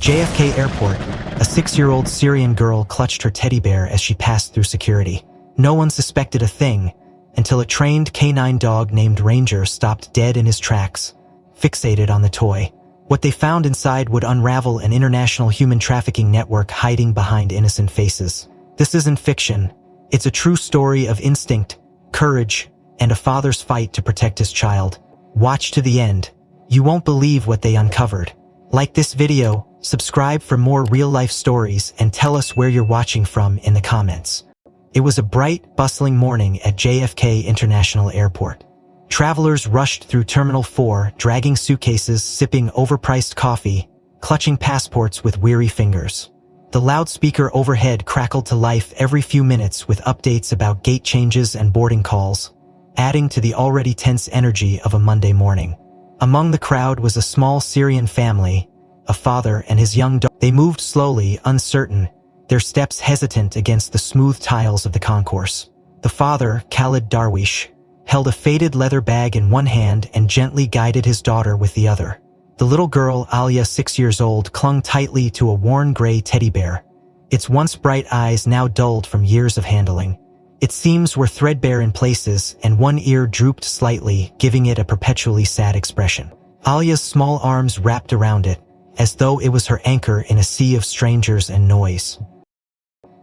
At JFK Airport, a 6-year-old Syrian girl clutched her teddy bear as she passed through security. No one suspected a thing until a trained canine dog named Ranger stopped dead in his tracks, fixated on the toy. What they found inside would unravel an international human trafficking network hiding behind innocent faces. This isn't fiction. It's a true story of instinct, courage, and a father's fight to protect his child. Watch to the end. You won't believe what they uncovered. Like this video, subscribe for more real-life stories, and tell us where you're watching from in the comments. It was a bright, bustling morning at JFK International Airport. Travelers rushed through Terminal 4, dragging suitcases, sipping overpriced coffee, clutching passports with weary fingers. The loudspeaker overhead crackled to life every few minutes with updates about gate changes and boarding calls, adding to the already tense energy of a Monday morning. Among the crowd was a small Syrian family, a father and his young daughter. They moved slowly, uncertain, their steps hesitant against the smooth tiles of the concourse. The father, Khalid Darwish, held a faded leather bag in one hand and gently guided his daughter with the other. The little girl, Alia, 6 years old, clung tightly to a worn gray teddy bear, its once bright eyes now dulled from years of handling. Its seams were threadbare in places, and one ear drooped slightly, giving it a perpetually sad expression. Alia's small arms wrapped around it, as though it was her anchor in a sea of strangers and noise.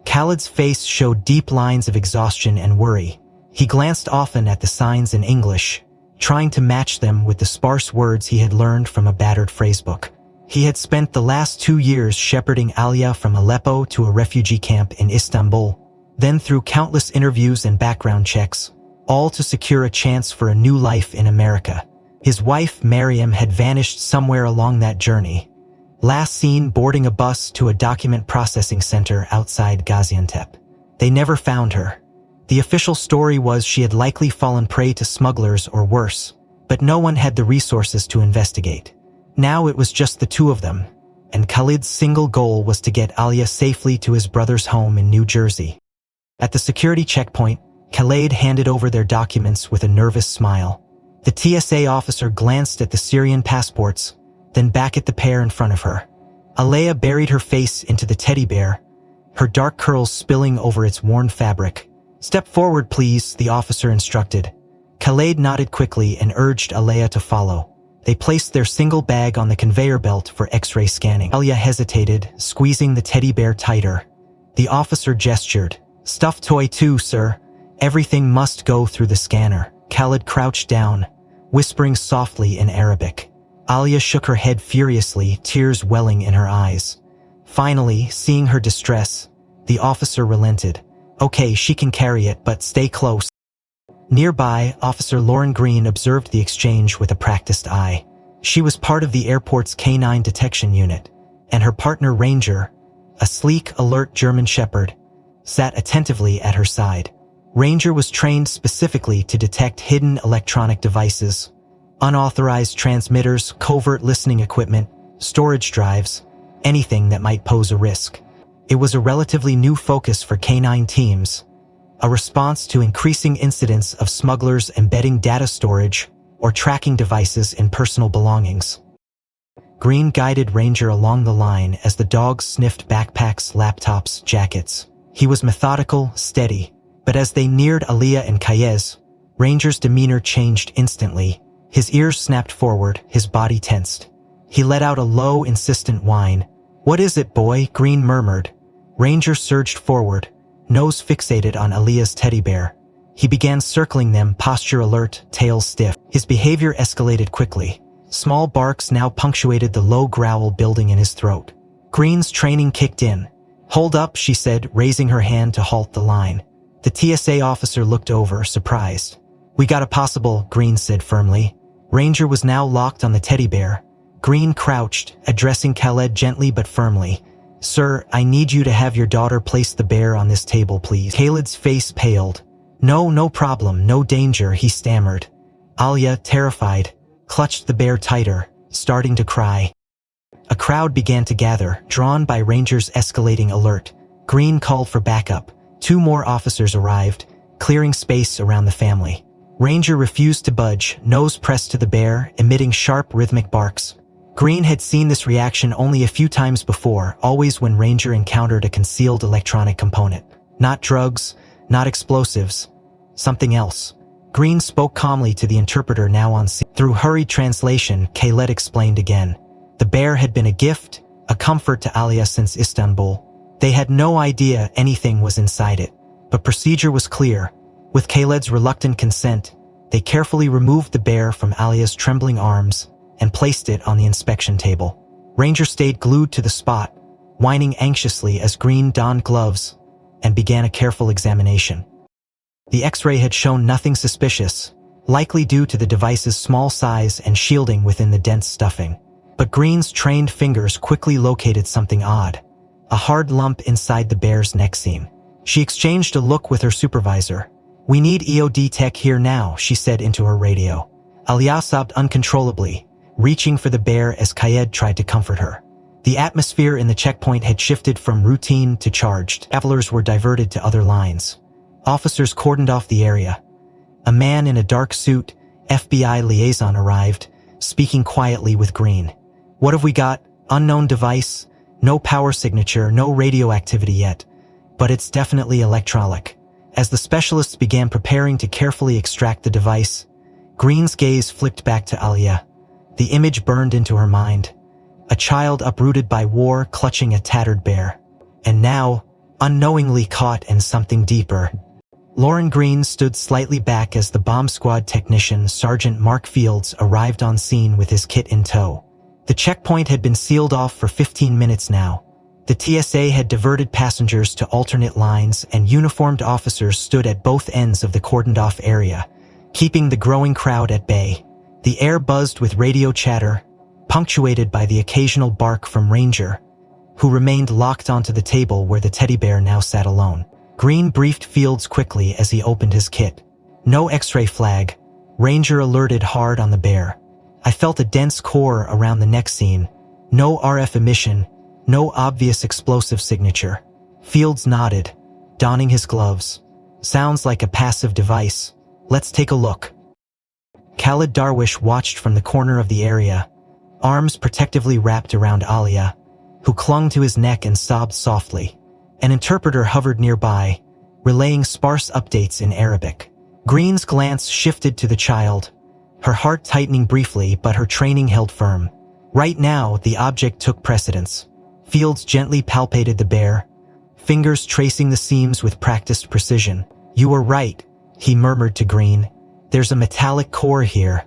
Khalid's face showed deep lines of exhaustion and worry. He glanced often at the signs in English, trying to match them with the sparse words he had learned from a battered phrasebook. He had spent the last 2 years shepherding Alia from Aleppo to a refugee camp in Istanbul, then through countless interviews and background checks, all to secure a chance for a new life in America. His wife, Mariam, had vanished somewhere along that journey, last seen boarding a bus to a document processing center outside Gaziantep. They never found her. The official story was she had likely fallen prey to smugglers or worse, but no one had the resources to investigate. Now it was just the two of them, and Khalid's single goal was to get Alia safely to his brother's home in New Jersey. At the security checkpoint, Khalid handed over their documents with a nervous smile. The TSA officer glanced at the Syrian passports, then back at the pair in front of her. Alia buried her face into the teddy bear, her dark curls spilling over its worn fabric. "Step forward, please," the officer instructed. Khalid nodded quickly and urged Alia to follow. They placed their single bag on the conveyor belt for X-ray scanning. Alia hesitated, squeezing the teddy bear tighter. The officer gestured. "Stuffed toy too, sir. Everything must go through the scanner." Khalid crouched down, whispering softly in Arabic. Alia shook her head furiously, tears welling in her eyes. Finally, seeing her distress, the officer relented. "Okay, she can carry it, but stay close." Nearby, Officer Lauren Green observed the exchange with a practiced eye. She was part of the airport's canine detection unit, and her partner Ranger, a sleek, alert German shepherd, sat attentively at her side. Ranger was trained specifically to detect hidden electronic devices, unauthorized transmitters, covert listening equipment, storage drives, anything that might pose a risk. It was a relatively new focus for canine teams, a response to increasing incidents of smugglers embedding data storage or tracking devices in personal belongings. Green guided Ranger along the line as the dogs sniffed backpacks, laptops, jackets. He was methodical, steady, but as they neared Alia and Kayez, Ranger's demeanor changed instantly. His ears snapped forward, his body tensed. He let out a low, insistent whine. "What is it, boy?" Green murmured. Ranger surged forward, nose fixated on Alia's teddy bear. He began circling them, posture alert, tail stiff. His behavior escalated quickly. Small barks now punctuated the low growl building in his throat. Green's training kicked in. "Hold up," she said, raising her hand to halt the line. The TSA officer looked over, surprised. "We got a possible," Green said firmly. Ranger was now locked on the teddy bear. Green crouched, addressing Khaled gently but firmly. "Sir, I need you to have your daughter place the bear on this table, please." Khaled's face paled. No problem, no danger," he stammered. Alia, terrified, clutched the bear tighter, starting to cry. A crowd began to gather, drawn by Ranger's escalating alert. Green called for backup. 2 more officers arrived, clearing space around the family. Ranger refused to budge, nose pressed to the bear, emitting sharp rhythmic barks. Green had seen this reaction only a few times before, always when Ranger encountered a concealed electronic component. Not drugs, not explosives, something else. Green spoke calmly to the interpreter now on scene. Through hurried translation, Khaled explained again. The bear had been a gift, a comfort to Alia since Istanbul. They had no idea anything was inside it, but procedure was clear. With Khaled's reluctant consent, they carefully removed the bear from Alia's trembling arms and placed it on the inspection table. Ranger stayed glued to the spot, whining anxiously as Green donned gloves and began a careful examination. The X-ray had shown nothing suspicious, likely due to the device's small size and shielding within the dense stuffing. But Green's trained fingers quickly located something odd, a hard lump inside the bear's neck seam. She exchanged a look with her supervisor. "We need EOD tech here now," she said into her radio. Alia sobbed uncontrollably, reaching for the bear as Khaled tried to comfort her. The atmosphere in the checkpoint had shifted from routine to charged. Travelers were diverted to other lines. Officers cordoned off the area. A man in a dark suit, FBI liaison, arrived, speaking quietly with Green. "What have we got? Unknown device? No power signature, no radioactivity yet. But it's definitely electronic." As the specialists began preparing to carefully extract the device, Green's gaze flipped back to Alia. The image burned into her mind. A child uprooted by war clutching a tattered bear. And now, unknowingly caught in something deeper. Lauren Green stood slightly back as the bomb squad technician, Sergeant Mark Fields, arrived on scene with his kit in tow. The checkpoint had been sealed off for 15 minutes now. The TSA had diverted passengers to alternate lines, and uniformed officers stood at both ends of the cordoned-off area, keeping the growing crowd at bay. The air buzzed with radio chatter, punctuated by the occasional bark from Ranger, who remained locked onto the table where the teddy bear now sat alone. Green briefed Fields quickly as he opened his kit. "No X-ray flag." Ranger alerted hard on the bear. "I felt a dense core around the neck seam. No RF emission, no obvious explosive signature." Fields nodded, donning his gloves. "Sounds like a passive device. Let's take a look." Khaled Darwish watched from the corner of the area, arms protectively wrapped around Alia, who clung to his neck and sobbed softly. An interpreter hovered nearby, relaying sparse updates in Arabic. Green's glance shifted to the child, her heart tightening briefly, but her training held firm. Right now, the object took precedence. Fields gently palpated the bear, fingers tracing the seams with practiced precision. "You were right," he murmured to Green. "There's a metallic core here,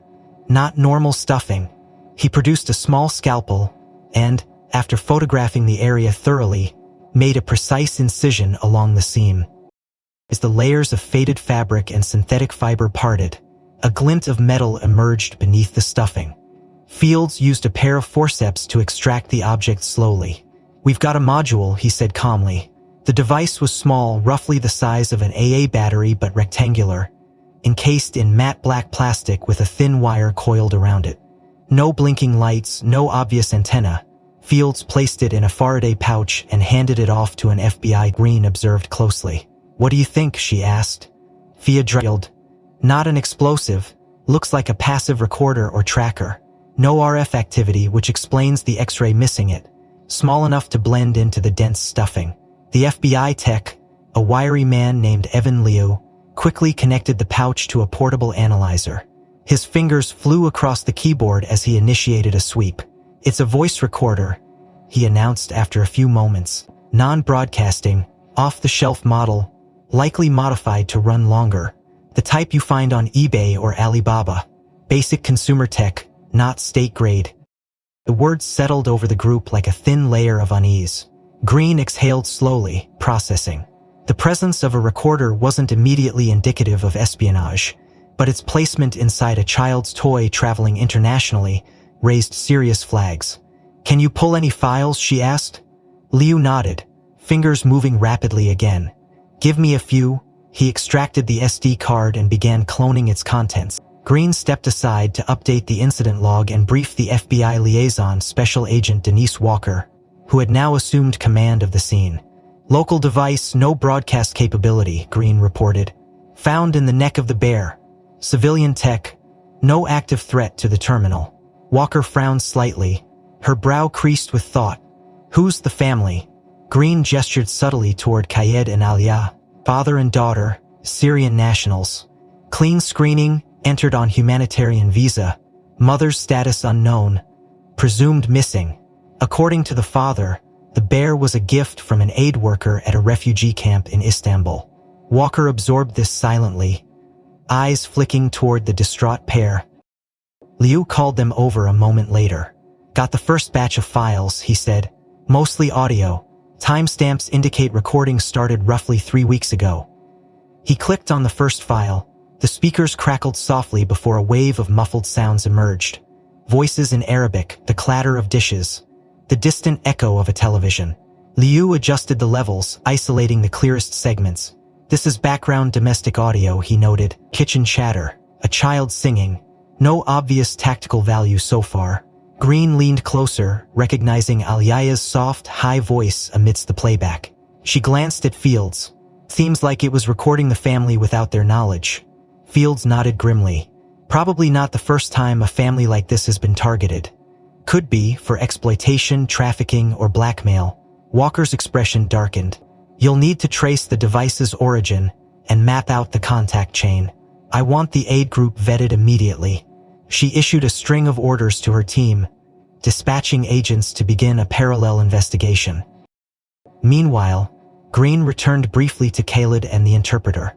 not normal stuffing." He produced a small scalpel and, after photographing the area thoroughly, made a precise incision along the seam. As the layers of faded fabric and synthetic fiber parted, a glint of metal emerged beneath the stuffing. Fields used a pair of forceps to extract the object slowly. "We've got a module," he said calmly. The device was small, roughly the size of an AA battery but rectangular, encased in matte black plastic with a thin wire coiled around it. No blinking lights, no obvious antenna. Fields placed it in a Faraday pouch and handed it off to an FBI. Green observed closely. "What do you think?" she asked. Fia drawled. "Not an explosive. Looks like a passive recorder or tracker. No RF activity, which explains the X-ray missing it. Small enough to blend into the dense stuffing." The FBI tech, a wiry man named Evan Liu, quickly connected the pouch to a portable analyzer. His fingers flew across the keyboard as he initiated a sweep. "It's a voice recorder," he announced after a few moments. "Non-broadcasting, off-the-shelf model, likely modified to run longer. The type you find on eBay or Alibaba. Basic consumer tech, not state-grade." The words settled over the group like a thin layer of unease. Green exhaled slowly, processing. The presence of a recorder wasn't immediately indicative of espionage, but its placement inside a child's toy traveling internationally raised serious flags. "Can you pull any files?" she asked. Liu nodded, fingers moving rapidly again. "Give me a few." He extracted the SD card and began cloning its contents. Green stepped aside to update the incident log and brief the FBI liaison, Special Agent Denise Walker, who had now assumed command of the scene. "Local device, no broadcast capability," Green reported. "Found in the neck of the bear. Civilian tech, no active threat to the terminal." Walker frowned slightly, Her brow creased with thought. Who's the family? Green gestured subtly toward Kayed and Alia, father and daughter, Syrian nationals. Clean screening, entered on humanitarian visa. Mother's status unknown. Presumed missing. According to the father, the bear was a gift from an aid worker at a refugee camp in Istanbul. Walker absorbed this silently, eyes flicking toward the distraught pair. Liu called them over a moment later. Got the first batch of files, he said. Mostly audio. Timestamps indicate recording started roughly 3 weeks ago. He clicked on the first file. The speakers crackled softly before a wave of muffled sounds emerged. Voices in Arabic, the clatter of dishes, the distant echo of a television. Liu adjusted the levels, isolating the clearest segments. This is background domestic audio, he noted. Kitchen chatter, a child singing. No obvious tactical value so far. Green leaned closer, recognizing Alia's soft, high voice amidst the playback. She glanced at Fields. Seems like it was recording the family without their knowledge. Fields nodded grimly. Probably not the first time a family like this has been targeted. Could be for exploitation, trafficking, or blackmail. Walker's expression darkened. You'll need to trace the device's origin and map out the contact chain. I want the aid group vetted immediately. She issued a string of orders to her team, dispatching agents to begin a parallel investigation. Meanwhile, Green returned briefly to Khalid and the interpreter.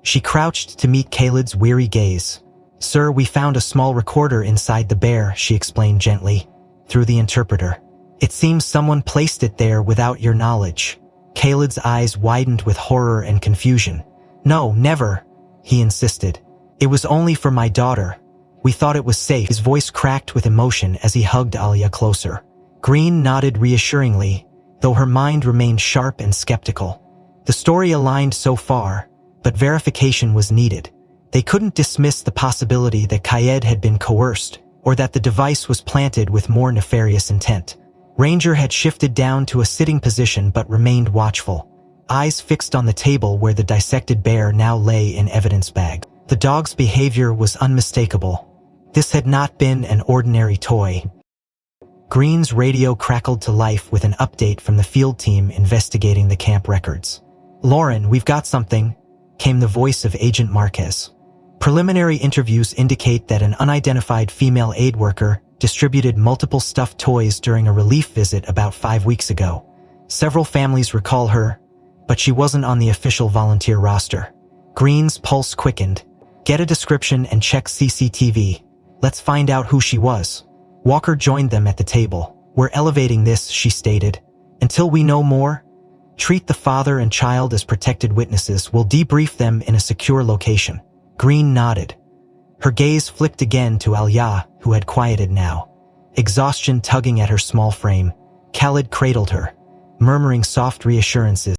She crouched to meet Khalid's weary gaze. Sir, we found a small recorder inside the bear, she explained gently, through the interpreter. It seems someone placed it there without your knowledge. Khalid's eyes widened with horror and confusion. No, never, he insisted. It was only for my daughter. We thought it was safe. His voice cracked with emotion as he hugged Alia closer. Green nodded reassuringly, though her mind remained sharp and skeptical. The story aligned so far, but verification was needed. They couldn't dismiss the possibility that Kayed had been coerced, or that the device was planted with more nefarious intent. Ranger had shifted down to a sitting position but remained watchful, eyes fixed on the table where the dissected bear now lay in evidence bag. The dog's behavior was unmistakable. This had not been an ordinary toy. Green's radio crackled to life with an update from the field team investigating the camp records. Lauren, we've got something, came the voice of Agent Marquez. Preliminary interviews indicate that an unidentified female aid worker distributed multiple stuffed toys during a relief visit about 5 weeks ago. Several families recall her, but she wasn't on the official volunteer roster. Green's pulse quickened. Get a description and check CCTV. Let's find out who she was. Walker joined them at the table. We're elevating this, she stated. Until we know more, treat the father and child as protected witnesses. We'll debrief them in a secure location. Green nodded. Her gaze flicked again to Alia, who had quieted now. Exhaustion tugging at her small frame. Khalid cradled her, murmuring soft reassurances.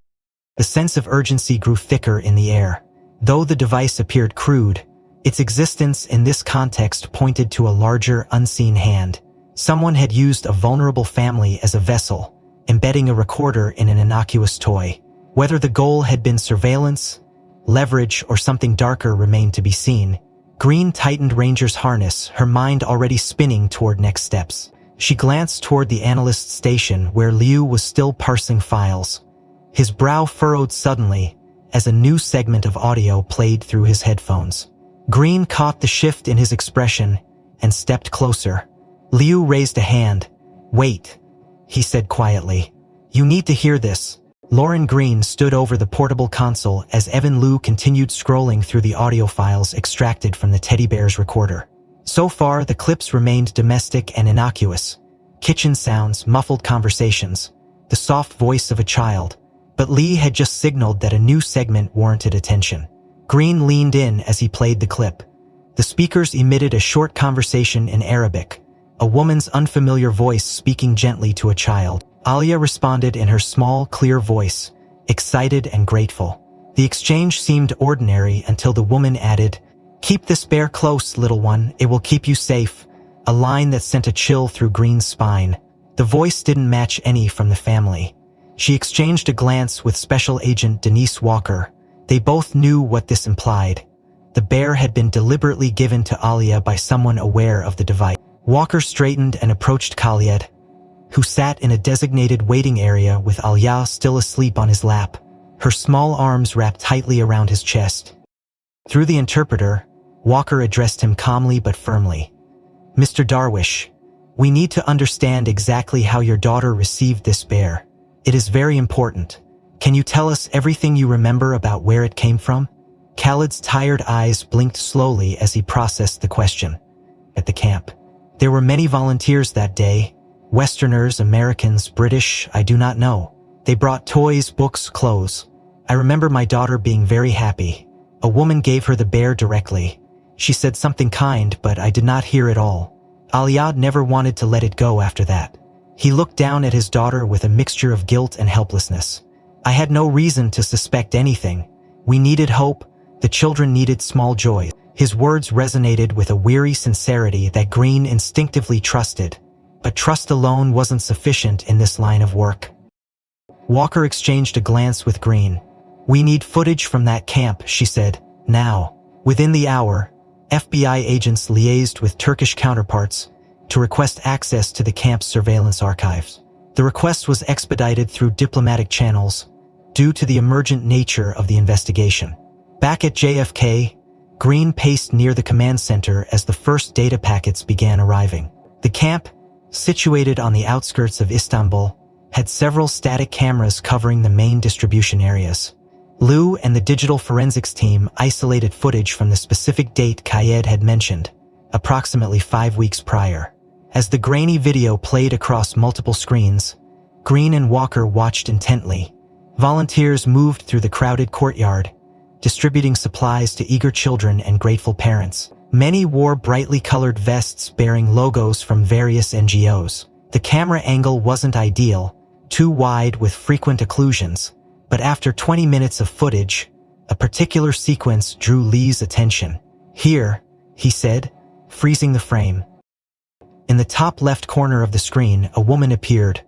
The sense of urgency grew thicker in the air. Though the device appeared crude, its existence in this context pointed to a larger, unseen hand. Someone had used a vulnerable family as a vessel, embedding a recorder in an innocuous toy. Whether the goal had been surveillance, leverage, or something darker remained to be seen. Green tightened Ranger's harness, her mind already spinning toward next steps. She glanced toward the analyst's station where Liu was still parsing files. His brow furrowed suddenly as a new segment of audio played through his headphones. Green caught the shift in his expression and stepped closer. Liu raised a hand. Wait, he said quietly. You need to hear this. Lauren Green stood over the portable console as Evan Liu continued scrolling through the audio files extracted from the teddy bear's recorder. So far, the clips remained domestic and innocuous. Kitchen sounds, muffled conversations, the soft voice of a child. But Lee had just signaled that a new segment warranted attention. Green leaned in as he played the clip. The speakers emitted a short conversation in Arabic, a woman's unfamiliar voice speaking gently to a child. Alia responded in her small, clear voice, excited and grateful. The exchange seemed ordinary until the woman added, "Keep this bear close, little one, it will keep you safe," a line that sent a chill through Green's spine. The voice didn't match any from the family. She exchanged a glance with Special Agent Denise Walker. They both knew what this implied. The bear had been deliberately given to Alia by someone aware of the device. Walker straightened and approached Khaled, who sat in a designated waiting area with Alia still asleep on his lap, her small arms wrapped tightly around his chest. Through the interpreter, Walker addressed him calmly but firmly. "Mr. Darwish, we need to understand exactly how your daughter received this bear. It is very important. Can you tell us everything you remember about where it came from?" Khaled's tired eyes blinked slowly as he processed the question. "At the camp. There were many volunteers that day. Westerners, Americans, British, I do not know. They brought toys, books, clothes. I remember my daughter being very happy. A woman gave her the bear directly. She said something kind, but I did not hear it all. Aliad never wanted to let it go after that. He looked down at his daughter with a mixture of guilt and helplessness. I had no reason to suspect anything. We needed hope. The children needed small joy." His words resonated with a weary sincerity that Green instinctively trusted. But trust alone wasn't sufficient in this line of work. Walker exchanged a glance with Green. "We need footage from that camp," she said. "Now." Within the hour, FBI agents liaised with Turkish counterparts to request access to the camp's surveillance archives. The request was expedited through diplomatic channels due to the emergent nature of the investigation. Back at JFK, Green paced near the command center as the first data packets began arriving. The camp, situated on the outskirts of Istanbul, had several static cameras covering the main distribution areas. Lou and the digital forensics team isolated footage from the specific date Kayed had mentioned, approximately 5 weeks prior. As the grainy video played across multiple screens, Green and Walker watched intently. Volunteers moved through the crowded courtyard, distributing supplies to eager children and grateful parents. Many wore brightly colored vests bearing logos from various NGOs. The camera angle wasn't ideal, too wide with frequent occlusions, but after 20 minutes of footage, a particular sequence drew Lee's attention. "Here," he said, freezing the frame. In the top left corner of the screen, a woman appeared,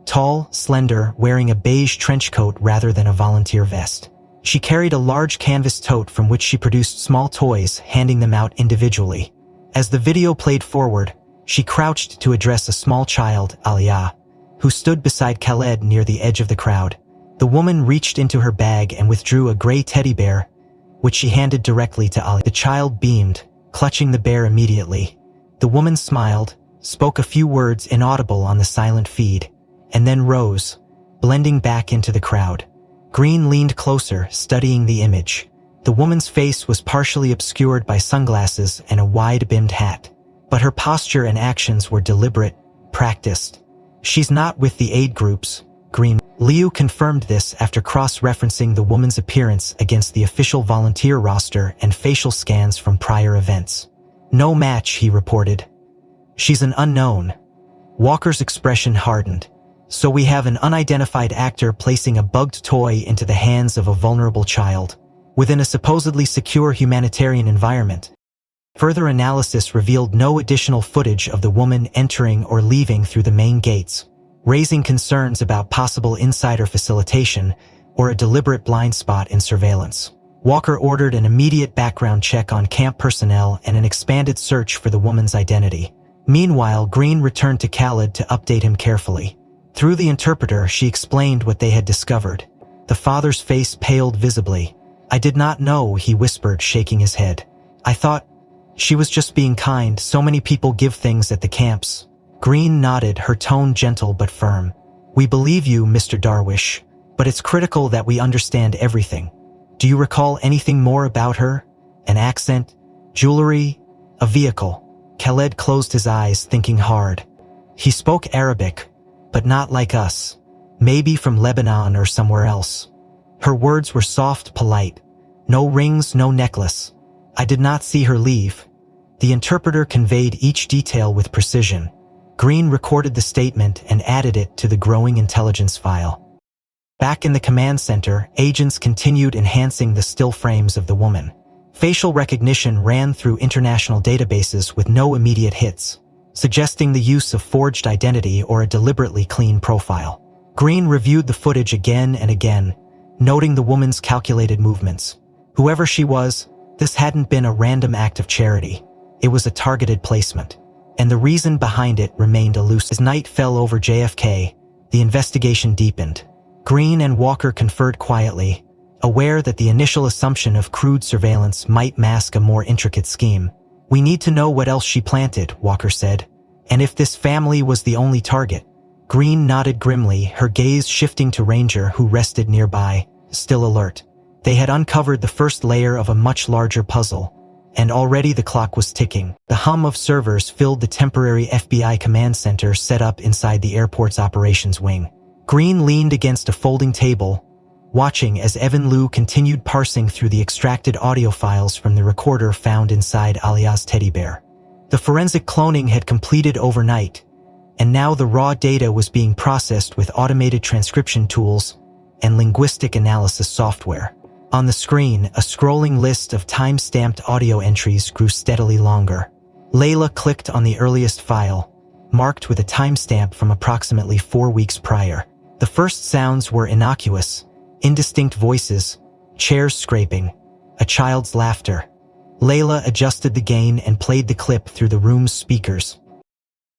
tall, slender, wearing a beige trench coat rather than a volunteer vest. She carried a large canvas tote from which she produced small toys, handing them out individually. As the video played forward, she crouched to address a small child, Alia, who stood beside Khaled near the edge of the crowd. The woman reached into her bag and withdrew a gray teddy bear, which she handed directly to Ali. The child beamed, clutching the bear immediately. The woman smiled, spoke a few words inaudible on the silent feed, and then rose, blending back into the crowd. Green leaned closer, studying the image. The woman's face was partially obscured by sunglasses and a wide-brimmed hat, but her posture and actions were deliberate, practiced. "She's not with the aid groups," Green. Liu confirmed this after cross-referencing the woman's appearance against the official volunteer roster and facial scans from prior events. "No match," he reported. "She's an unknown." Walker's expression hardened. "So we have an unidentified actor placing a bugged toy into the hands of a vulnerable child, within a supposedly secure humanitarian environment." Further analysis revealed no additional footage of the woman entering or leaving through the main gates, raising concerns about possible insider facilitation or a deliberate blind spot in surveillance. Walker ordered an immediate background check on camp personnel and an expanded search for the woman's identity. Meanwhile, Green returned to Khaled to update him carefully. Through the interpreter, she explained what they had discovered. The father's face paled visibly. "I did not know," he whispered, shaking his head. "I thought she was just being kind. So many people give things at the camps." Green nodded, her tone gentle but firm. "We believe you, Mr. Darwish, but it's critical that we understand everything. Do you recall anything more about her? An accent? Jewelry? A vehicle?" Khaled closed his eyes, thinking hard. "He spoke Arabic, but not like us. Maybe from Lebanon or somewhere else. Her words were soft, polite. No rings, no necklace. I did not see her leave." The interpreter conveyed each detail with precision. Green recorded the statement and added it to the growing intelligence file. Back in the command center, agents continued enhancing the still frames of the woman. Facial recognition ran through international databases with no immediate hits, suggesting the use of forged identity or a deliberately clean profile. Green reviewed the footage again and again, noting the woman's calculated movements. Whoever she was, this hadn't been a random act of charity. It was a targeted placement. and the reason behind it remained elusive. As night fell over JFK, the investigation deepened. Green and Walker conferred quietly, aware that the initial assumption of crude surveillance might mask a more intricate scheme. "We need to know what else she planted," Walker said. "And if this family was the only target." Green nodded grimly, her gaze shifting to Ranger, who rested nearby, still alert. They had uncovered the first layer of a much larger puzzle, and already the clock was ticking. The hum of servers filled the temporary FBI command center set up inside the airport's operations wing. Green leaned against a folding table, watching as Evan Liu continued parsing through the extracted audio files from the recorder found inside Alia's teddy bear. The forensic cloning had completed overnight, and now the raw data was being processed with automated transcription tools and linguistic analysis software. On the screen, a scrolling list of time-stamped audio entries grew steadily longer. Layla clicked on the earliest file, marked with a timestamp from approximately 4 weeks prior. The first sounds were innocuous, indistinct voices, chairs scraping, a child's laughter. Layla adjusted the gain and played the clip through the room's speakers.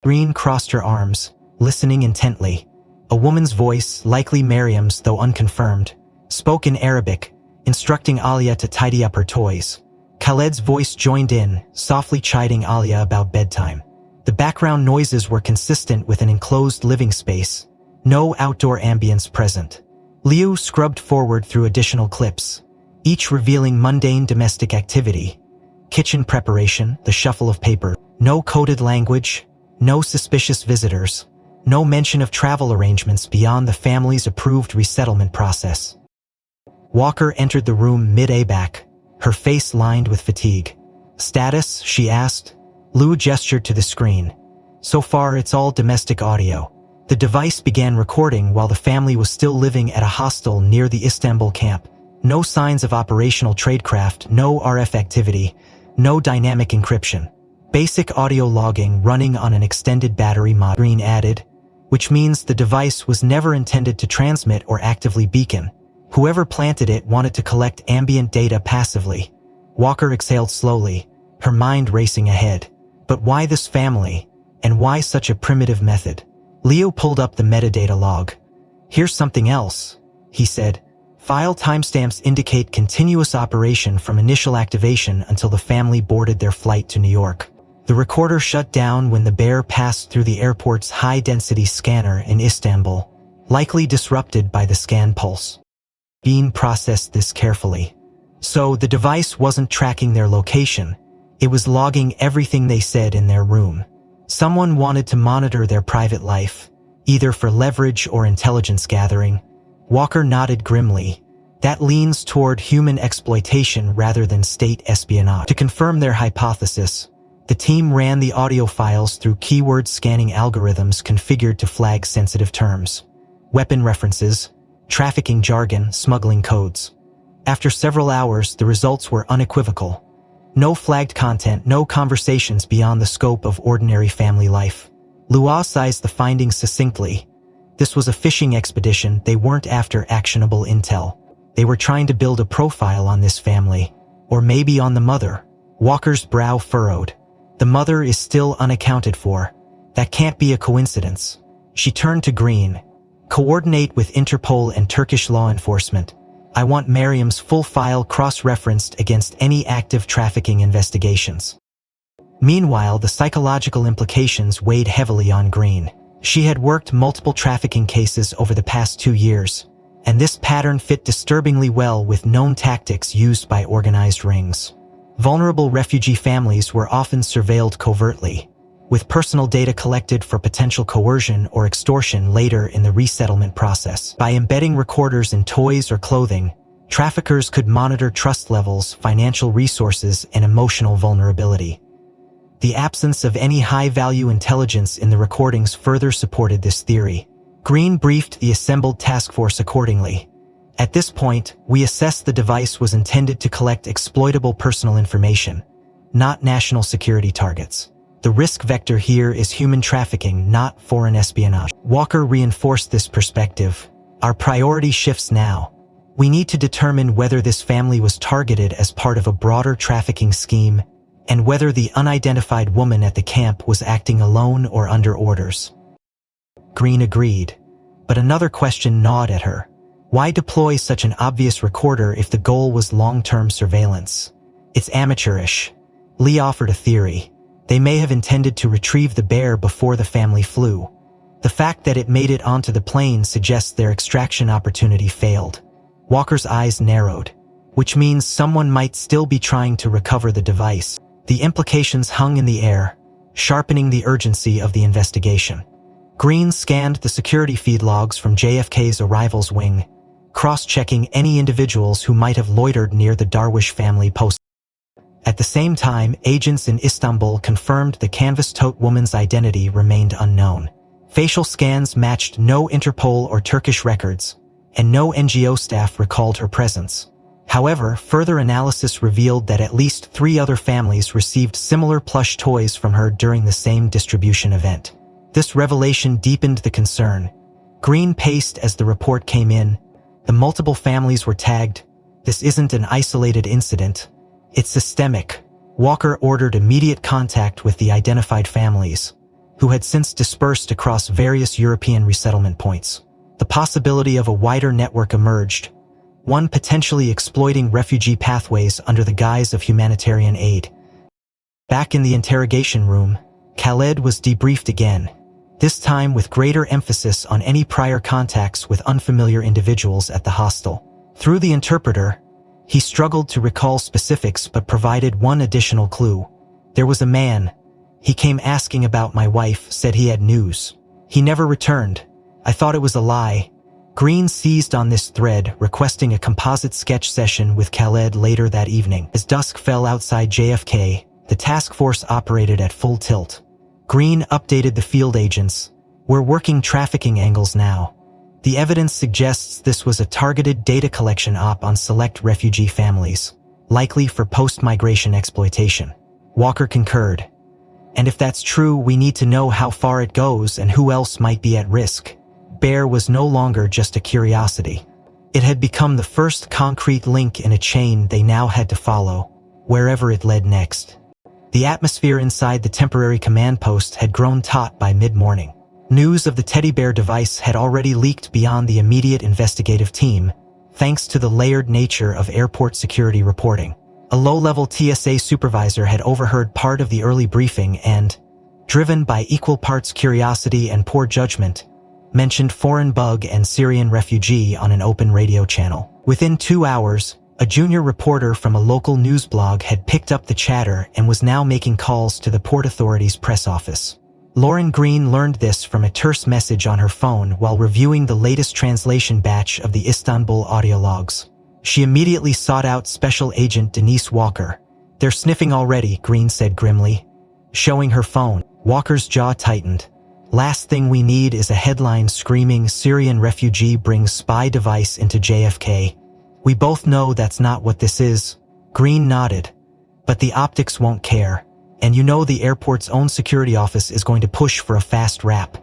Green crossed her arms, listening intently. A woman's voice, likely Miriam's though unconfirmed, spoke in Arabic, instructing Alia to tidy up her toys. Khaled's voice joined in, softly chiding Alia about bedtime. The background noises were consistent with an enclosed living space, no outdoor ambience present. Liu scrubbed forward through additional clips, each revealing mundane domestic activity. Kitchen preparation, the shuffle of paper, no coded language, no suspicious visitors, no mention of travel arrangements beyond the family's approved resettlement process. Walker entered the room mid-ABAC, her face lined with fatigue. "Status?" she asked. Liu gestured to the screen. "So far, it's all domestic audio." The device began recording while the family was still living at a hostel near the Istanbul camp. No signs of operational tradecraft, no RF activity, no dynamic encryption. Basic audio logging running on an extended battery mod, Green added, which means the device was never intended to transmit or actively beacon. Whoever planted it wanted to collect ambient data passively. Walker exhaled slowly, her mind racing ahead. But why this family? And why such a primitive method? Leo pulled up the metadata log. "Here's something else," he said. "File timestamps indicate continuous operation from initial activation until the family boarded their flight to New York. The recorder shut down when the bear passed through the airport's high-density scanner in Istanbul, likely disrupted by the scan pulse." Bean processed this carefully. So the device wasn't tracking their location. It was logging everything they said in their room. Someone wanted to monitor their private life, either for leverage or intelligence gathering. Walker nodded grimly. That leans toward human exploitation rather than state espionage. To confirm their hypothesis, the team ran the audio files through keyword scanning algorithms configured to flag sensitive terms. Weapon references, trafficking jargon, smuggling codes. After several hours, the results were unequivocal. No flagged content, no conversations beyond the scope of ordinary family life. Lua sized the findings succinctly. This was a fishing expedition. They weren't after actionable intel. They were trying to build a profile on this family. Or maybe on the mother. Walker's brow furrowed. The mother is still unaccounted for. That can't be a coincidence. She turned to Green. "Coordinate with Interpol and Turkish law enforcement. I want Miriam's full file cross-referenced against any active trafficking investigations." Meanwhile, the psychological implications weighed heavily on Green. She had worked multiple trafficking cases over the past 2 years, and this pattern fit disturbingly well with known tactics used by organized rings. Vulnerable refugee families were often surveilled covertly, with personal data collected for potential coercion or extortion later in the resettlement process. By embedding recorders in toys or clothing, traffickers could monitor trust levels, financial resources, and emotional vulnerability. The absence of any high-value intelligence in the recordings further supported this theory. Green briefed the assembled task force accordingly. At this point, we assessed the device was intended to collect exploitable personal information, not national security targets. The risk vector here is human trafficking, not foreign espionage. Walker reinforced this perspective. Our priority shifts now. We need to determine whether this family was targeted as part of a broader trafficking scheme and whether the unidentified woman at the camp was acting alone or under orders. Green agreed, but another question gnawed at her. Why deploy such an obvious recorder if the goal was long-term surveillance? It's amateurish. Lee offered a theory. They may have intended to retrieve the bear before the family flew. The fact that it made it onto the plane suggests their extraction opportunity failed. Walker's eyes narrowed, which means someone might still be trying to recover the device. The implications hung in the air, sharpening the urgency of the investigation. Green scanned the security feed logs from JFK's arrivals wing, cross-checking any individuals who might have loitered near the Darwish family post. At the same time, agents in Istanbul confirmed the canvas-tote woman's identity remained unknown. Facial scans matched no Interpol or Turkish records, and no NGO staff recalled her presence. However, further analysis revealed that at least 3 other families received similar plush toys from her during the same distribution event. This revelation deepened the concern. Green paced as the report came in. The multiple families were tagged. This isn't an isolated incident. It's systemic. Walker ordered immediate contact with the identified families, who had since dispersed across various European resettlement points. The possibility of a wider network emerged, one potentially exploiting refugee pathways under the guise of humanitarian aid. Back in the interrogation room, Khaled was debriefed again, this time with greater emphasis on any prior contacts with unfamiliar individuals at the hostel. Through the interpreter, he struggled to recall specifics but provided one additional clue. There was a man. He came asking about my wife, said he had news. He never returned. I thought it was a lie. Green seized on this thread, requesting a composite sketch session with Khaled later that evening. As dusk fell outside JFK, the task force operated at full tilt. Green updated the field agents. We're working trafficking angles now. The evidence suggests this was a targeted data collection op on select refugee families, likely for post-migration exploitation. Walker concurred. And if that's true, we need to know how far it goes and who else might be at risk. Bear was no longer just a curiosity. It had become the first concrete link in a chain they now had to follow, wherever it led next. The atmosphere inside the temporary command post had grown taut by mid-morning. News of the teddy bear device had already leaked beyond the immediate investigative team, thanks to the layered nature of airport security reporting. A low-level TSA supervisor had overheard part of the early briefing and, driven by equal parts curiosity and poor judgment, mentioned foreign bug and Syrian refugee on an open radio channel. Within 2 hours, a junior reporter from a local news blog had picked up the chatter and was now making calls to the Port Authority's press office. Lauren Green learned this from a terse message on her phone while reviewing the latest translation batch of the Istanbul audio logs. She immediately sought out Special Agent Denise Walker. They're sniffing already, Green said grimly. Showing her phone, Walker's jaw tightened. Last thing we need is a headline screaming Syrian refugee brings spy device into JFK. We both know that's not what this is. Green nodded. But the optics won't care. And you know the airport's own security office is going to push for a fast wrap.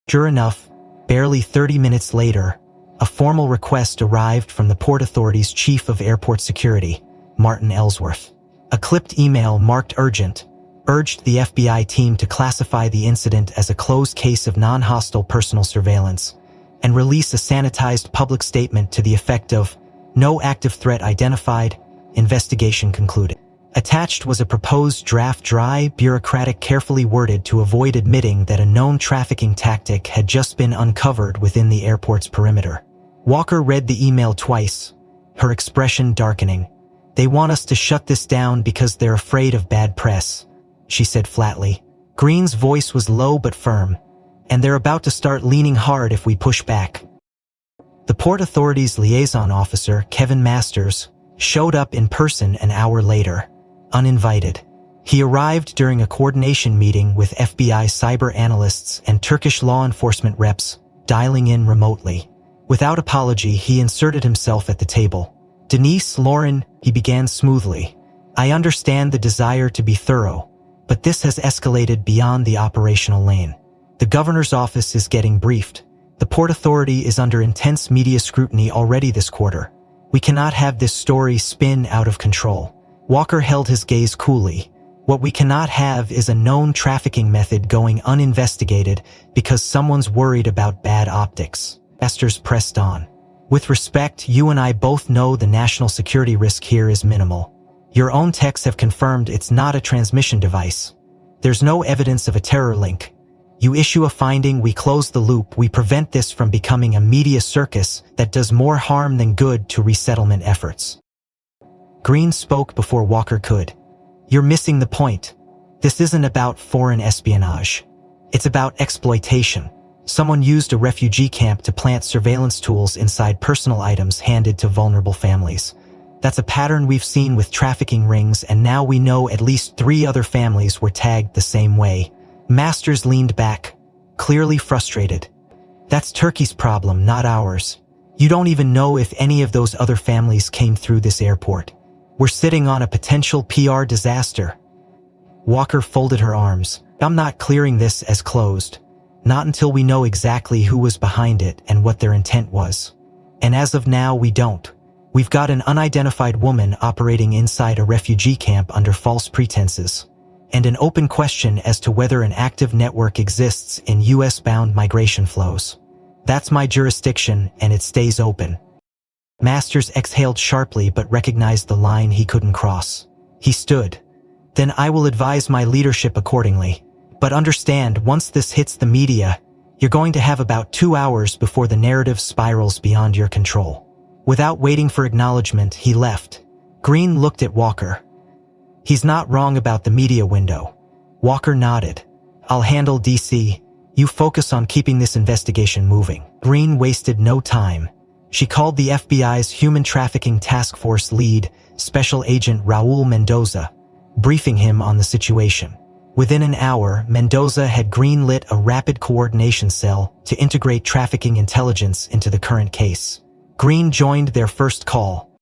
Sure enough, barely 30 minutes later, a formal request arrived from the Port Authority's Chief of Airport Security, Martin Ellsworth. A clipped email marked urgent urged the FBI team to classify the incident as a closed case of non-hostile personal surveillance and release a sanitized public statement to the effect of no active threat identified, investigation concluded. Attached was a proposed draft dry, bureaucratic, carefully worded to avoid admitting that a known trafficking tactic had just been uncovered within the airport's perimeter. Walker read the email twice, her expression darkening. They want us to shut this down because they're afraid of bad press, she said flatly. Green's voice was low but firm. And they're about to start leaning hard if we push back. The Port Authority's liaison officer, Kevin Masters, showed up in person an hour later, uninvited. He arrived during a coordination meeting with FBI cyber analysts and Turkish law enforcement reps, dialing in remotely. Without apology, he inserted himself at the table. Denise, Lauren, he began smoothly. I understand the desire to be thorough, but this has escalated beyond the operational lane. The governor's office is getting briefed. The Port Authority is under intense media scrutiny already this quarter. We cannot have this story spin out of control. Walker held his gaze coolly. What we cannot have is a known trafficking method going uninvestigated because someone's worried about bad optics. Masters pressed on. With respect, you and I both know the national security risk here is minimal. Your own techs have confirmed it's not a transmission device. There's no evidence of a terror link. You issue a finding, we close the loop, we prevent this from becoming a media circus that does more harm than good to resettlement efforts. Green spoke before Walker could. You're missing the point. This isn't about foreign espionage. It's about exploitation. Someone used a refugee camp to plant surveillance tools inside personal items handed to vulnerable families. That's a pattern we've seen with trafficking rings, and now we know at least 3 other families were tagged the same way. Masters leaned back, clearly frustrated. That's Turkey's problem, not ours. You don't even know if any of those other families came through this airport. We're sitting on a potential PR disaster. Walker folded her arms. I'm not clearing this as closed. Not until we know exactly who was behind it and what their intent was. And as of now, we don't. We've got an unidentified woman operating inside a refugee camp under false pretenses, and an open question as to whether an active network exists in US-bound migration flows. That's my jurisdiction, and it stays open. Masters exhaled sharply but recognized the line he couldn't cross. He stood. Then I will advise my leadership accordingly. But understand, once this hits the media, you're going to have about 2 hours before the narrative spirals beyond your control. Without waiting for acknowledgement, he left. Green looked at Walker. He's not wrong about the media window. Walker nodded. I'll handle DC. You focus on keeping this investigation moving. Green wasted no time. She called the FBI's Human Trafficking Task Force lead, Special Agent Raul Mendoza, briefing him on the situation. Within an hour, Mendoza had greenlit a rapid coordination cell to integrate trafficking intelligence into the current case. Green joined their first call.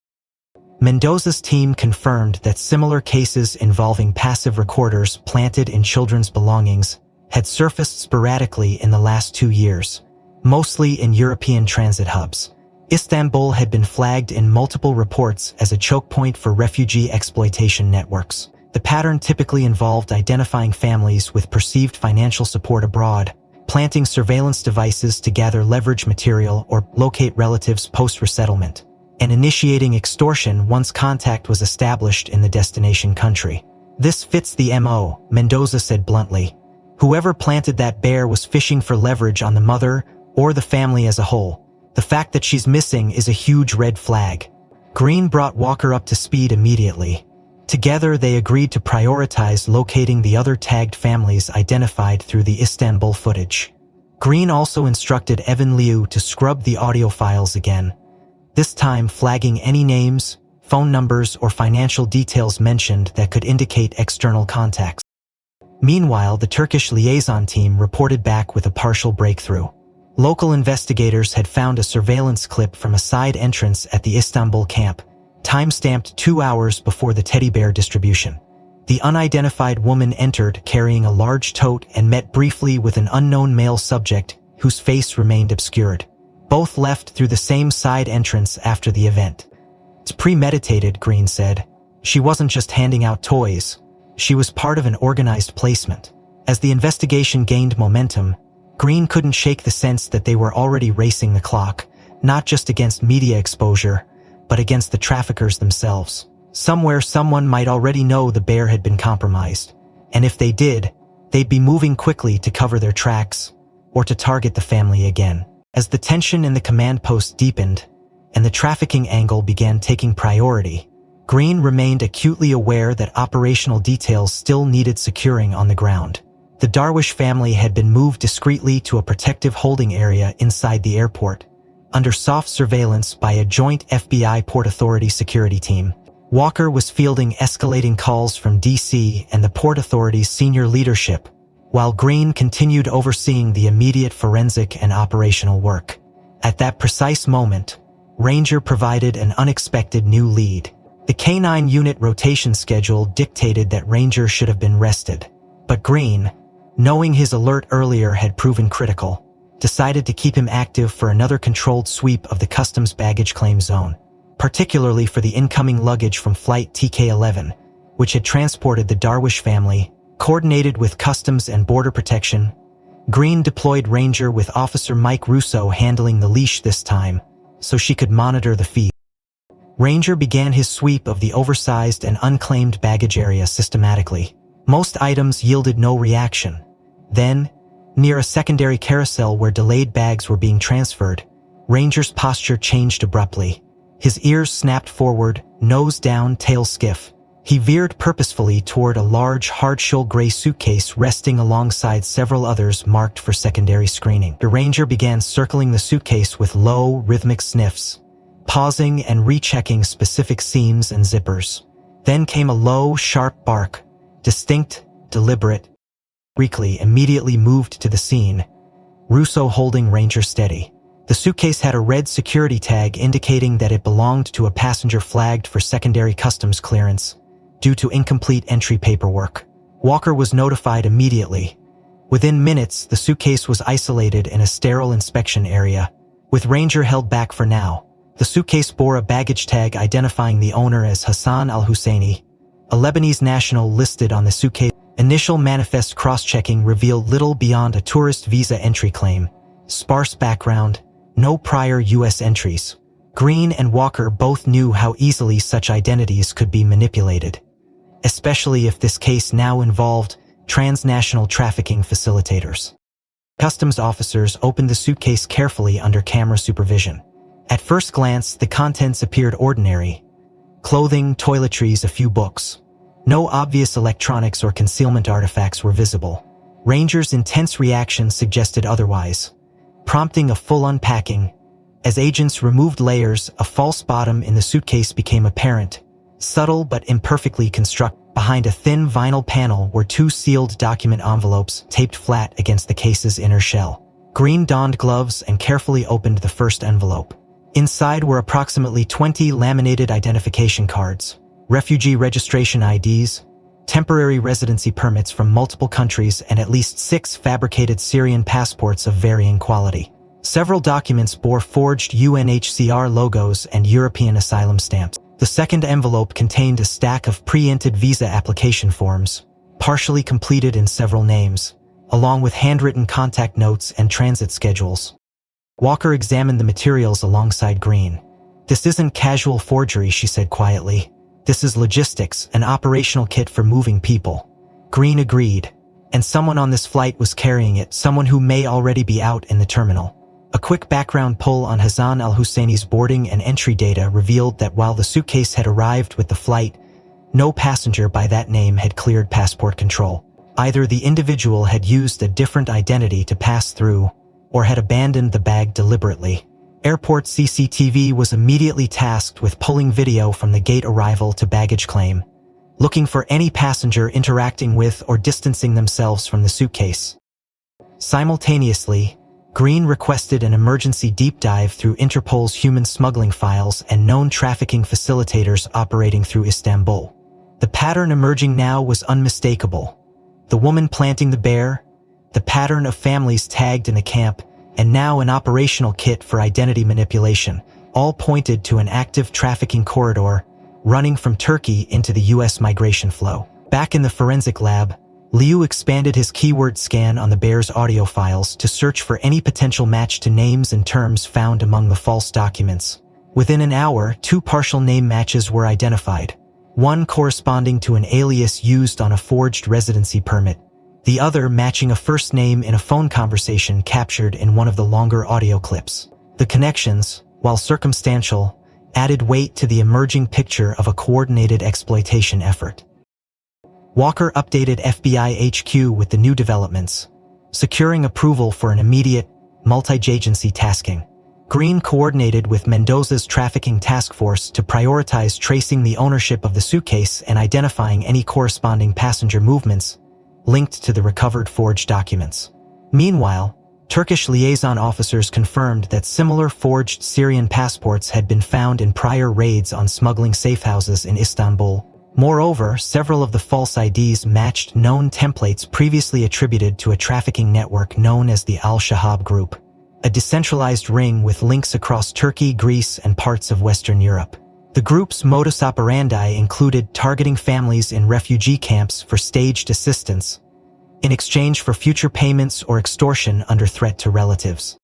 Mendoza's team confirmed that similar cases involving passive recorders planted in children's belongings had surfaced sporadically in the last 2 years, mostly in European transit hubs. Istanbul had been flagged in multiple reports as a choke point for refugee exploitation networks. The pattern typically involved identifying families with perceived financial support abroad, planting surveillance devices to gather leverage material or locate relatives post-resettlement, and initiating extortion once contact was established in the destination country. This fits the MO, Mendoza said bluntly. Whoever planted that bear was fishing for leverage on the mother or the family as a whole. The fact that she's missing is a huge red flag. Green brought Walker up to speed immediately. Together, they agreed to prioritize locating the other tagged families identified through the Istanbul footage. Green also instructed Evan Liu to scrub the audio files again, this time flagging any names, phone numbers, or financial details mentioned that could indicate external contacts. Meanwhile, the Turkish liaison team reported back with a partial breakthrough. Local investigators had found a surveillance clip from a side entrance at the Istanbul camp, time-stamped 2 hours before the teddy bear distribution. The unidentified woman entered carrying a large tote and met briefly with an unknown male subject whose face remained obscured. Both left through the same side entrance after the event. It's premeditated, Green said. She wasn't just handing out toys. She was part of an organized placement. As the investigation gained momentum, Green couldn't shake the sense that they were already racing the clock, not just against media exposure, but against the traffickers themselves. Somewhere someone might already know the bear had been compromised, and if they did, they'd be moving quickly to cover their tracks, or to target the family again. As the tension in the command post deepened, and the trafficking angle began taking priority, Green remained acutely aware that operational details still needed securing on the ground. The Darwish family had been moved discreetly to a protective holding area inside the airport, under soft surveillance by a joint FBI Port Authority security team. Walker was fielding escalating calls from DC and the Port Authority's senior leadership, while Green continued overseeing the immediate forensic and operational work. At that precise moment, Ranger provided an unexpected new lead. The K9 unit rotation schedule dictated that Ranger should have been rested, but Green, knowing his alert earlier had proven critical, decided to keep him active for another controlled sweep of the customs baggage claim zone, particularly for the incoming luggage from Flight TK-11, which had transported the Darwish family, coordinated with Customs and Border Protection. Green deployed Ranger with Officer Mike Russo handling the leash this time, so she could monitor the feed. Ranger began his sweep of the oversized and unclaimed baggage area systematically. Most items yielded no reaction. Then, near a secondary carousel where delayed bags were being transferred, Ranger's posture changed abruptly. His ears snapped forward, nose down, tail skiff. He veered purposefully toward a large, hard-shell gray suitcase resting alongside several others marked for secondary screening. The Ranger began circling the suitcase with low, rhythmic sniffs, pausing and rechecking specific seams and zippers. Then came a low, sharp bark, distinct, deliberate. Reekley immediately moved to the scene, Russo holding Ranger steady. The suitcase had a red security tag indicating that it belonged to a passenger flagged for secondary customs clearance due to incomplete entry paperwork. Walker was notified immediately. Within minutes, the suitcase was isolated in a sterile inspection area, with Ranger held back for now. The suitcase bore a baggage tag identifying the owner as Hassan al-Husseini, a Lebanese national listed on the suitcase. Initial manifest cross-checking revealed little beyond a tourist visa entry claim, sparse background, no prior U.S. entries. Green and Walker both knew how easily such identities could be manipulated, especially if this case now involved transnational trafficking facilitators. Customs officers opened the suitcase carefully under camera supervision. At first glance, the contents appeared ordinary: clothing, toiletries, a few books. No obvious electronics or concealment artifacts were visible. Ranger's intense reaction suggested otherwise, prompting a full unpacking. As agents removed layers, a false bottom in the suitcase became apparent, subtle but imperfectly constructed. Behind a thin vinyl panel were two sealed document envelopes taped flat against the case's inner shell. Green donned gloves and carefully opened the first envelope. Inside were approximately 20 laminated identification cards, refugee registration IDs, temporary residency permits from multiple countries, and at least 6 fabricated Syrian passports of varying quality. Several documents bore forged UNHCR logos and European asylum stamps. The second envelope contained a stack of pre-entered visa application forms, partially completed in several names, along with handwritten contact notes and transit schedules. Walker examined the materials alongside Green. "This isn't casual forgery," she said quietly. "This is logistics, an operational kit for moving people." Green agreed. "And someone on this flight was carrying it, someone who may already be out in the terminal." A quick background pull on Hassan al-Husseini's boarding and entry data revealed that while the suitcase had arrived with the flight, no passenger by that name had cleared passport control. Either the individual had used a different identity to pass through, or had abandoned the bag deliberately. Airport CCTV was immediately tasked with pulling video from the gate arrival to baggage claim, looking for any passenger interacting with or distancing themselves from the suitcase. Simultaneously, Green requested an emergency deep dive through Interpol's human smuggling files and known trafficking facilitators operating through Istanbul. The pattern emerging now was unmistakable. The woman planting the bear, the pattern of families tagged in the camp, and now an operational kit for identity manipulation, all pointed to an active trafficking corridor running from Turkey into the U.S. migration flow. Back in the forensic lab, Liu expanded his keyword scan on the bear's audio files to search for any potential match to names and terms found among the false documents. Within an hour, 2 partial name matches were identified, one corresponding to an alias used on a forged residency permit, the other matching a first name in a phone conversation captured in one of the longer audio clips. The connections, while circumstantial, added weight to the emerging picture of a coordinated exploitation effort. Walker updated FBI HQ with the new developments, securing approval for an immediate, multi-agency tasking. Green coordinated with Mendoza's trafficking task force to prioritize tracing the ownership of the suitcase and identifying any corresponding passenger movements linked to the recovered forged documents. Meanwhile, Turkish liaison officers confirmed that similar forged Syrian passports had been found in prior raids on smuggling safehouses in Istanbul. Moreover, several of the false IDs matched known templates previously attributed to a trafficking network known as the Al-Shahab Group, a decentralized ring with links across Turkey, Greece, and parts of Western Europe. The group's modus operandi included targeting families in refugee camps for staged assistance, in exchange for future payments or extortion under threat to relatives.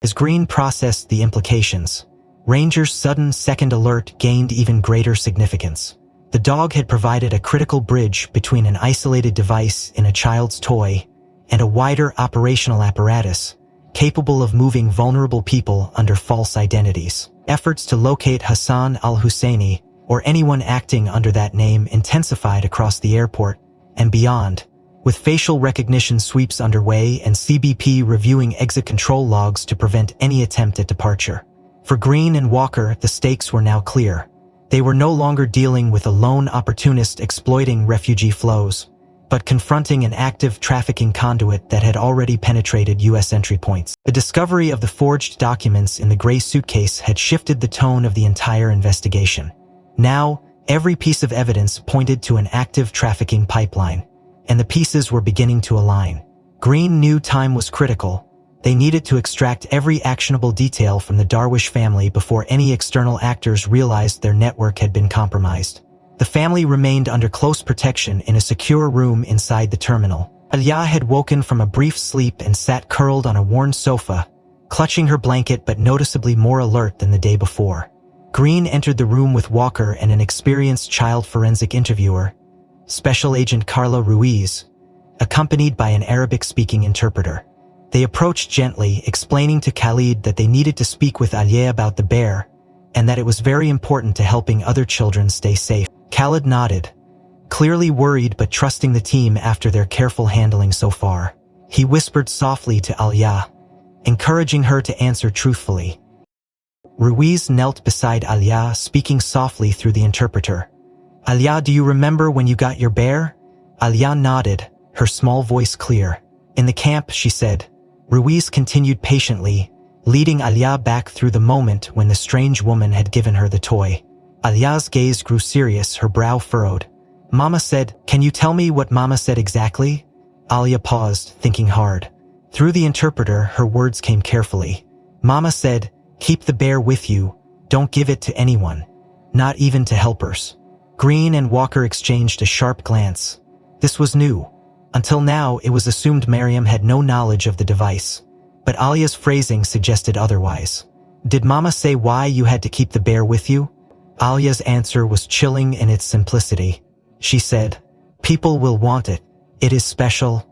As Green processed the implications, Ranger's sudden second alert gained even greater significance. The dog had provided a critical bridge between an isolated device in a child's toy and a wider operational apparatus capable of moving vulnerable people under false identities. Efforts to locate Hassan al-Husseini or anyone acting under that name intensified across the airport and beyond, with facial recognition sweeps underway and CBP reviewing exit control logs to prevent any attempt at departure. For Green and Walker, the stakes were now clear. They were no longer dealing with a lone opportunist exploiting refugee flows, but confronting an active trafficking conduit that had already penetrated U.S. entry points. The discovery of the forged documents in the gray suitcase had shifted the tone of the entire investigation. Now, every piece of evidence pointed to an active trafficking pipeline, and the pieces were beginning to align. Green knew time was critical. They needed to extract every actionable detail from the Darwish family before any external actors realized their network had been compromised. The family remained under close protection in a secure room inside the terminal. Alia had woken from a brief sleep and sat curled on a worn sofa, clutching her blanket but noticeably more alert than the day before. Green entered the room with Walker and an experienced child forensic interviewer, Special Agent Carla Ruiz, accompanied by an Arabic-speaking interpreter. They approached gently, explaining to Khalid that they needed to speak with Alia about the bear, and that it was very important to helping other children stay safe. Khalid nodded, clearly worried but trusting the team after their careful handling so far. He whispered softly to Alia, encouraging her to answer truthfully. Ruiz knelt beside Alia, speaking softly through the interpreter. "Alia, do you remember when you got your bear?" Alia nodded, her small voice clear. "In the camp," she said. Ruiz continued patiently, leading Alia back through the moment when the strange woman had given her the toy. Alia's gaze grew serious, her brow furrowed. "Mama said, can you tell me what Mama said exactly?" Alia paused, thinking hard. Through the interpreter, her words came carefully. "Mama said, keep the bear with you, don't give it to anyone, not even to helpers." Green and Walker exchanged a sharp glance. This was new. Until now, it was assumed Mariam had no knowledge of the device. But Alia's phrasing suggested otherwise. "Did Mama say why you had to keep the bear with you?" Alia's answer was chilling in its simplicity. She said, "People will want it. It is special."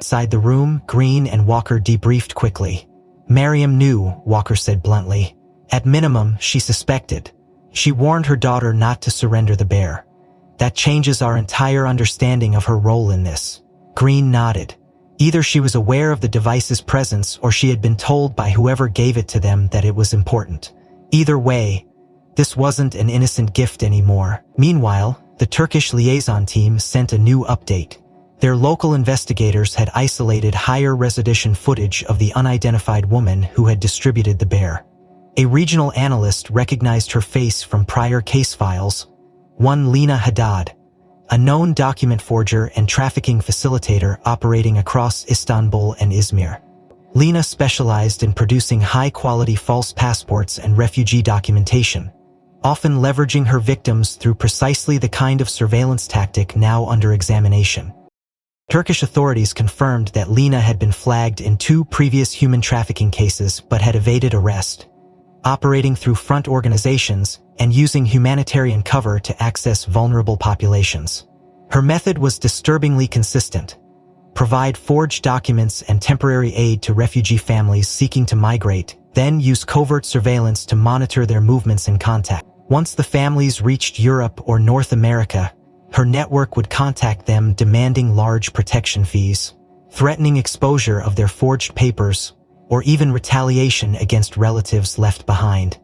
Inside the room, Green and Walker debriefed quickly. Mariam knew, Walker said bluntly. At minimum, she suspected. She warned her daughter not to surrender the bear. That changes our entire understanding of her role in this. Green nodded. Either she was aware of the device's presence or she had been told by whoever gave it to them that it was important. Either way, this wasn't an innocent gift anymore. Meanwhile, the Turkish liaison team sent a new update. Their local investigators had isolated higher resolution footage of the unidentified woman who had distributed the bear. A regional analyst recognized her face from prior case files. One Lena Haddad, a known document forger and trafficking facilitator operating across Istanbul and Izmir. Lena specialized in producing high-quality false passports and refugee documentation, often leveraging her victims through precisely the kind of surveillance tactic now under examination. Turkish authorities confirmed that Lena had been flagged in 2 previous human trafficking cases but had evaded arrest, operating through front organizations and using humanitarian cover to access vulnerable populations. Her method was disturbingly consistent. Provide forged documents and temporary aid to refugee families seeking to migrate, then use covert surveillance to monitor their movements and contact. Once the families reached Europe or North America, her network would contact them demanding large protection fees, threatening exposure of their forged papers, or even retaliation against relatives left behind.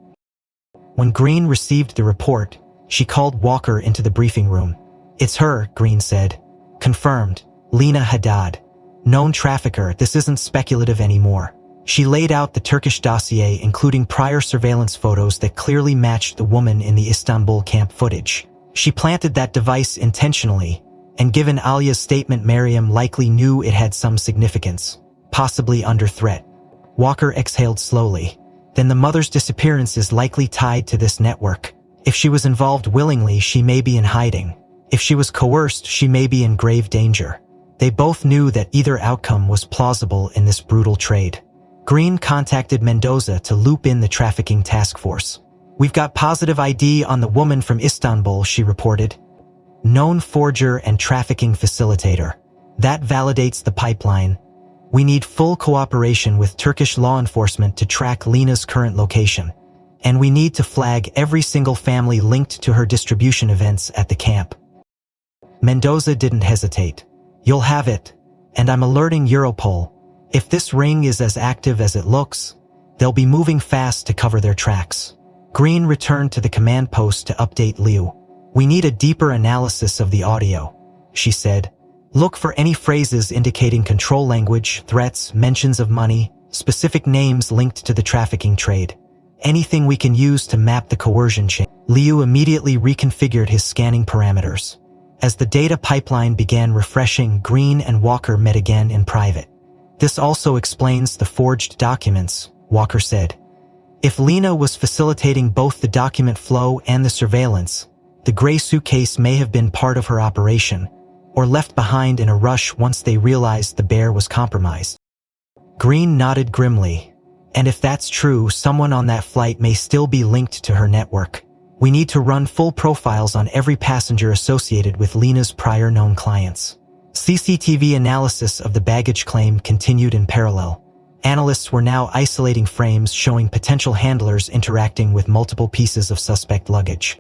When Green received the report, she called Walker into the briefing room. "It's her," Green said. "Confirmed. Lena Haddad. Known trafficker, this isn't speculative anymore." She laid out the Turkish dossier, including prior surveillance photos that clearly matched the woman in the Istanbul camp footage. She planted that device intentionally, and given Alia's statement, Mariam likely knew it had some significance, possibly under threat. Walker exhaled slowly. Then the mother's disappearance is likely tied to this network. If she was involved willingly, she may be in hiding. If she was coerced, she may be in grave danger. They both knew that either outcome was plausible in this brutal trade. Green contacted Mendoza to loop in the trafficking task force. "We've got positive ID on the woman from Istanbul," she reported. "Known forger and trafficking facilitator. That validates the pipeline. We need full cooperation with Turkish law enforcement to track Lena's current location. And we need to flag every single family linked to her distribution events at the camp." Mendoza didn't hesitate. "You'll have it. And I'm alerting Europol. If this ring is as active as it looks, they'll be moving fast to cover their tracks." Green returned to the command post to update Liu. "We need a deeper analysis of the audio," she said. "Look for any phrases indicating control language, threats, mentions of money, specific names linked to the trafficking trade. Anything we can use to map the coercion chain." Liu immediately reconfigured his scanning parameters. As the data pipeline began refreshing, Green and Walker met again in private. "This also explains the forged documents," Walker said. "If Lena was facilitating both the document flow and the surveillance, the gray suitcase may have been part of her operation, or left behind in a rush once they realized the bear was compromised." Green nodded grimly. "And if that's true, someone on that flight may still be linked to her network. We need to run full profiles on every passenger associated with Lena's prior known clients." CCTV analysis of the baggage claim continued in parallel. Analysts were now isolating frames showing potential handlers interacting with multiple pieces of suspect luggage.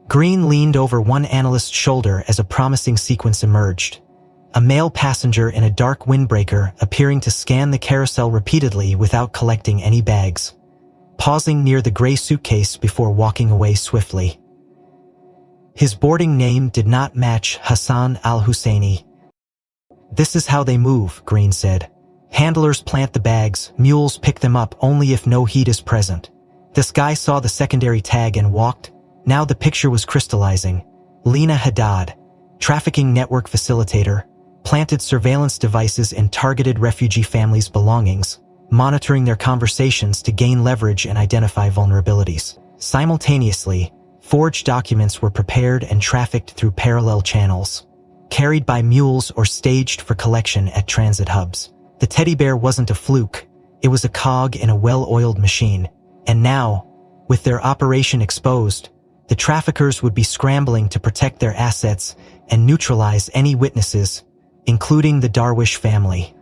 Green leaned over one analyst's shoulder as a promising sequence emerged. A male passenger in a dark windbreaker appearing to scan the carousel repeatedly without collecting any bags, pausing near the gray suitcase before walking away swiftly. His boarding name did not match Hassan al-Husseini. "This is how they move," Green said. "Handlers plant the bags, mules pick them up only if no heat is present." This guy saw the secondary tag and walked. Now the picture was crystallizing. Lena Haddad, trafficking network facilitator, planted surveillance devices in targeted refugee families' belongings, monitoring their conversations to gain leverage and identify vulnerabilities. Simultaneously, forged documents were prepared and trafficked through parallel channels, carried by mules or staged for collection at transit hubs. The teddy bear wasn't a fluke, it was a cog in a well-oiled machine. And now, with their operation exposed, the traffickers would be scrambling to protect their assets and neutralize any witnesses, including the Darwish family.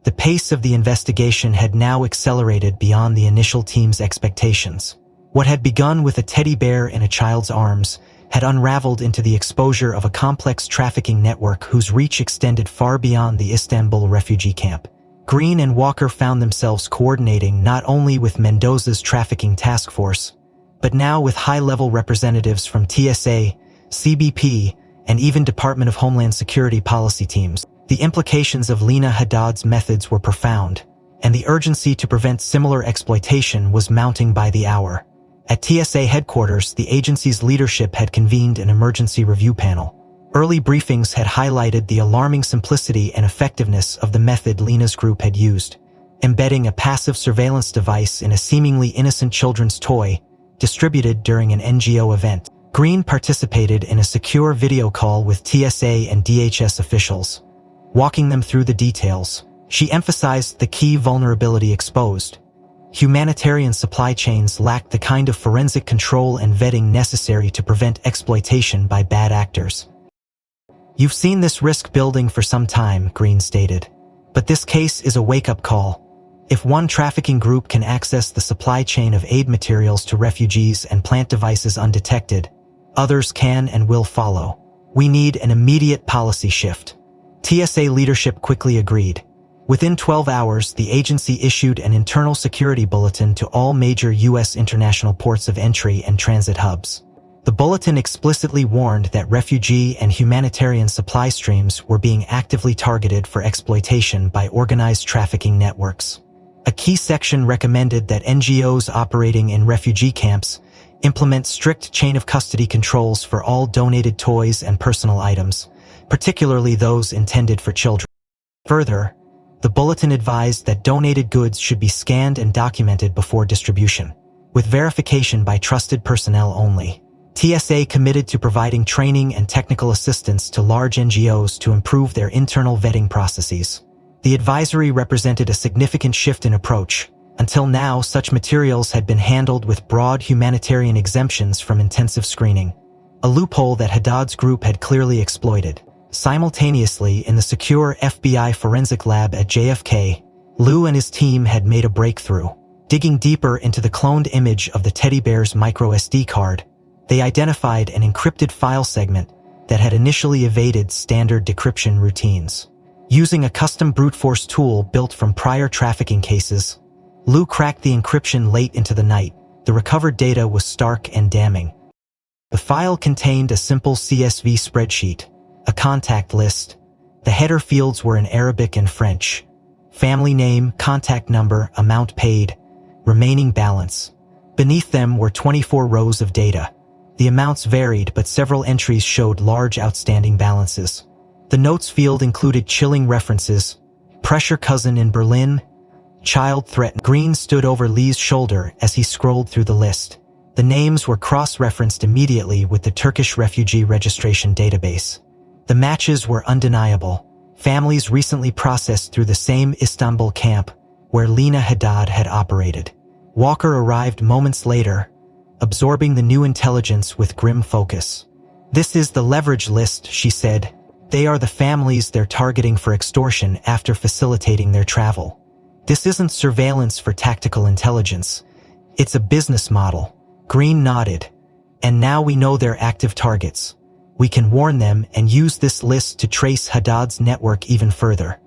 The pace of the investigation had now accelerated beyond the initial team's expectations. What had begun with a teddy bear in a child's arms had unraveled into the exposure of a complex trafficking network whose reach extended far beyond the Istanbul refugee camp. Green and Walker found themselves coordinating not only with Mendoza's trafficking task force, but now with high-level representatives from TSA, CBP, and even Department of Homeland Security policy teams. The implications of Lena Haddad's methods were profound, and the urgency to prevent similar exploitation was mounting by the hour. At TSA headquarters, the agency's leadership had convened an emergency review panel. Early briefings had highlighted the alarming simplicity and effectiveness of the method Lena's group had used, embedding a passive surveillance device in a seemingly innocent children's toy, distributed during an NGO event. Green participated in a secure video call with TSA and DHS officials. Walking them through the details, she emphasized the key vulnerability exposed. Humanitarian supply chains lacked the kind of forensic control and vetting necessary to prevent exploitation by bad actors. "You've seen this risk building for some time," Green stated. "But this case is a wake-up call. If one trafficking group can access the supply chain of aid materials to refugees and plant devices undetected, others can and will follow. We need an immediate policy shift." TSA leadership quickly agreed. Within 12 hours, the agency issued an internal security bulletin to all major U.S. international ports of entry and transit hubs. The bulletin explicitly warned that refugee and humanitarian supply streams were being actively targeted for exploitation by organized trafficking networks. A key section recommended that NGOs operating in refugee camps implement strict chain-of-custody controls for all donated toys and personal items, particularly those intended for children. Further, the bulletin advised that donated goods should be scanned and documented before distribution, with verification by trusted personnel only. TSA committed to providing training and technical assistance to large NGOs to improve their internal vetting processes. The advisory represented a significant shift in approach. Until now, such materials had been handled with broad humanitarian exemptions from intensive screening, a loophole that Haddad's group had clearly exploited. Simultaneously, in the secure FBI forensic lab at JFK, Lou and his team had made a breakthrough. Digging deeper into the cloned image of the teddy bear's microSD card, they identified an encrypted file segment that had initially evaded standard decryption routines. Using a custom brute force tool built from prior trafficking cases, Lou cracked the encryption late into the night. The recovered data was stark and damning. The file contained a simple CSV spreadsheet, a contact list. The header fields were in Arabic and French. Family name, contact number, amount paid, remaining balance. Beneath them were 24 rows of data. The amounts varied, but several entries showed large outstanding balances. The notes field included chilling references: pressure cousin in Berlin, child threat. Green stood over Lee's shoulder as he scrolled through the list. The names were cross-referenced immediately with the Turkish refugee registration database. The matches were undeniable. Families recently processed through the same Istanbul camp where Lena Haddad had operated. Walker arrived moments later, absorbing the new intelligence with grim focus. "This is the leverage list," she said. "They are the families they're targeting for extortion after facilitating their travel. This isn't surveillance for tactical intelligence. It's a business model." Green nodded. "And now we know they're active targets. We can warn them and use this list to trace Haddad's network even further."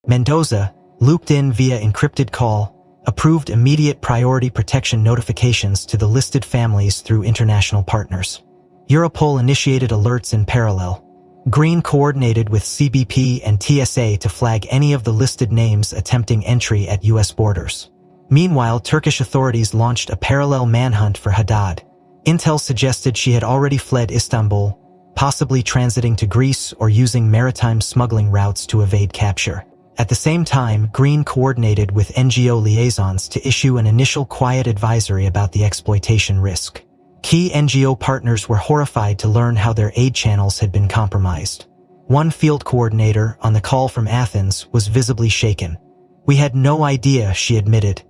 Mendoza, looped in via encrypted call, approved immediate priority protection notifications to the listed families through international partners. Europol initiated alerts in parallel. Green coordinated with CBP and TSA to flag any of the listed names attempting entry at U.S. borders. Meanwhile, Turkish authorities launched a parallel manhunt for Haddad. Intel suggested she had already fled Istanbul, possibly transiting to Greece or using maritime smuggling routes to evade capture. At the same time, Green coordinated with NGO liaisons to issue an initial quiet advisory about the exploitation risk. Key NGO partners were horrified to learn how their aid channels had been compromised. One field coordinator, on the call from Athens, was visibly shaken. "We had no idea," she admitted.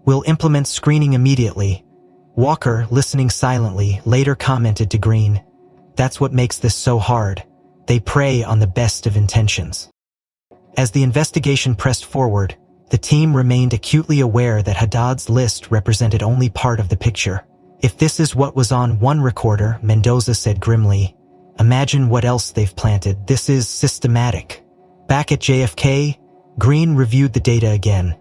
"We'll implement screening immediately." Walker, listening silently, later commented to Green, "That's what makes this so hard. They prey on the best of intentions." As the investigation pressed forward, the team remained acutely aware that Haddad's list represented only part of the picture. "If this is what was on one recorder," Mendoza said grimly, "imagine what else they've planted. This is systematic." Back at JFK, Green reviewed the data again.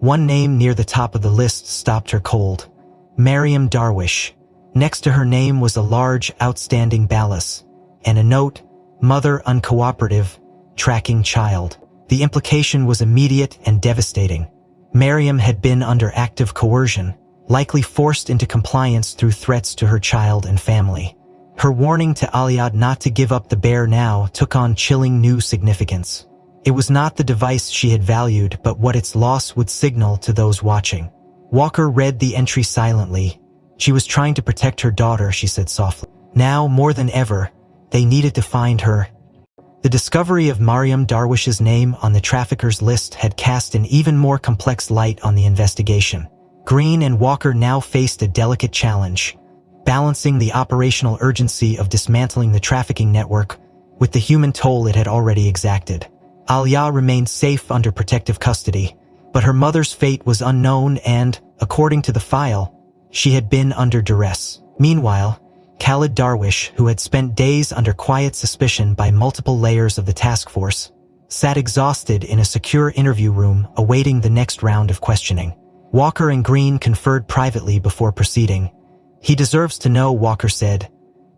One name near the top of the list stopped her cold: Mariam Darwish. Next to her name was a large, outstanding balance, and a note: "Mother uncooperative, tracking child." The implication was immediate and devastating. Mariam had been under active coercion, likely forced into compliance through threats to her child and family. Her warning to Aliad not to give up the bear now took on chilling new significance. It was not the device she had valued, but what its loss would signal to those watching. Walker read the entry silently. "She was trying to protect her daughter," she said softly. "Now, more than ever, they needed to find her." The discovery of Mariam Darwish's name on the traffickers' list had cast an even more complex light on the investigation. Green and Walker now faced a delicate challenge, balancing the operational urgency of dismantling the trafficking network with the human toll it had already exacted. Alia remained safe under protective custody, but her mother's fate was unknown and, according to the file, she had been under duress. Meanwhile, Khalid Darwish, who had spent days under quiet suspicion by multiple layers of the task force, sat exhausted in a secure interview room awaiting the next round of questioning. Walker and Green conferred privately before proceeding. "He deserves to know," Walker said,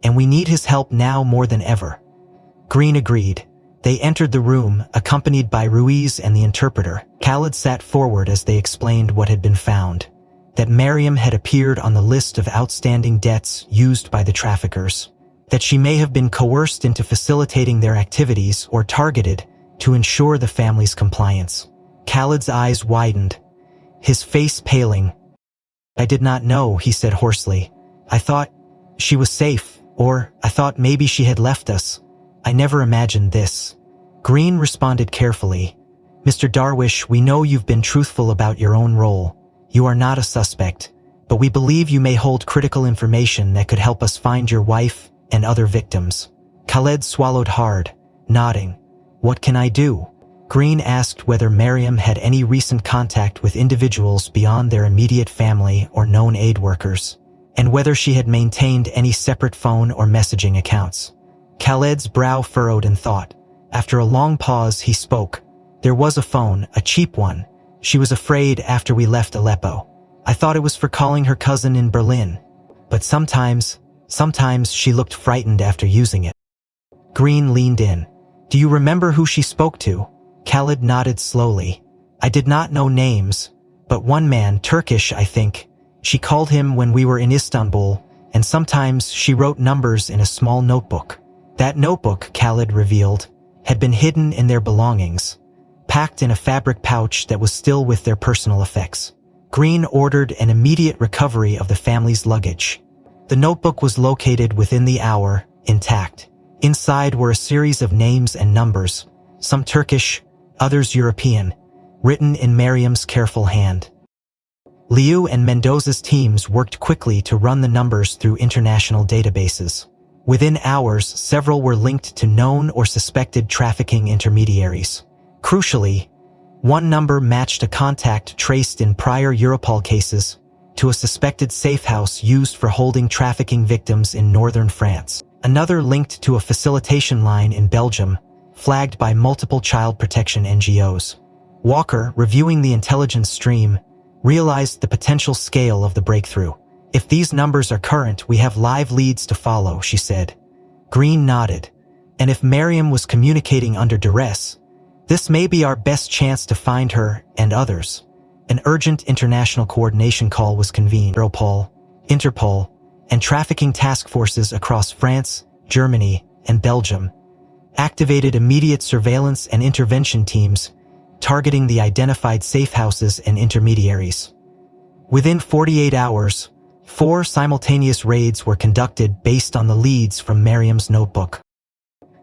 "and we need his help now more than ever." Green agreed. They entered the room, accompanied by Ruiz and the interpreter. Khalid sat forward as they explained what had been found: that Mariam had appeared on the list of outstanding debts used by the traffickers, that she may have been coerced into facilitating their activities or targeted to ensure the family's compliance. Khalid's eyes widened, his face paling. "I did not know," he said hoarsely. "I thought She was safe, or I thought maybe she had left us. I never imagined this. Green responded carefully. Mr. Darwish, we know you've been truthful about your own role. You are not a suspect, but we believe you may hold critical information that could help us find your wife and other victims. Khaled swallowed hard, nodding. What can I do? Green asked whether Mariam had any recent contact with individuals beyond their immediate family or known aid workers, and whether she had maintained any separate phone or messaging accounts. Khaled's brow furrowed in thought. After a long pause, he spoke. There was a phone, a cheap one. She was afraid after we left Aleppo. I thought it was for calling her cousin in Berlin. But sometimes she looked frightened after using it. Green leaned in. Do you remember who she spoke to? Khaled nodded slowly. I did not know names, but one man, Turkish, I think. She called him when we were in Istanbul, and sometimes she wrote numbers in a small notebook. That notebook, Khaled revealed, had been hidden in their belongings, packed in a fabric pouch that was still with their personal effects. Green ordered an immediate recovery of the family's luggage. The notebook was located within the hour, intact. Inside were a series of names and numbers, some Turkish, others European, written in Mariam's careful hand. Liu and Mendoza's teams worked quickly to run the numbers through international databases. Within hours, several were linked to known or suspected trafficking intermediaries. Crucially, one number matched a contact traced in prior Europol cases to a suspected safe house used for holding trafficking victims in northern France. Another linked to a facilitation line in Belgium, flagged by multiple child protection NGOs. Walker, reviewing the intelligence stream, realized the potential scale of the breakthrough. If these numbers are current, we have live leads to follow, she said. Green nodded. And if Mariam was communicating under duress, this may be our best chance to find her and others. An urgent international coordination call was convened. Europol, Interpol, and trafficking task forces across France, Germany, and Belgium activated immediate surveillance and intervention teams targeting the identified safe houses and intermediaries. Within 48 hours, 4 simultaneous raids were conducted based on the leads from Mariam's notebook.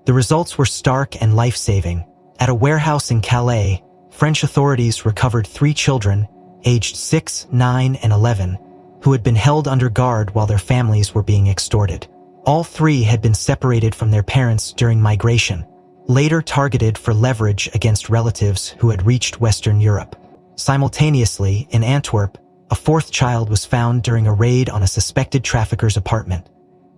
The results were stark and life-saving. At a warehouse in Calais, French authorities recovered 3 children, aged 6, 9, and 11, who had been held under guard while their families were being extorted. All 3 had been separated from their parents during migration, later targeted for leverage against relatives who had reached Western Europe. Simultaneously, in Antwerp, a 4th child was found during a raid on a suspected trafficker's apartment,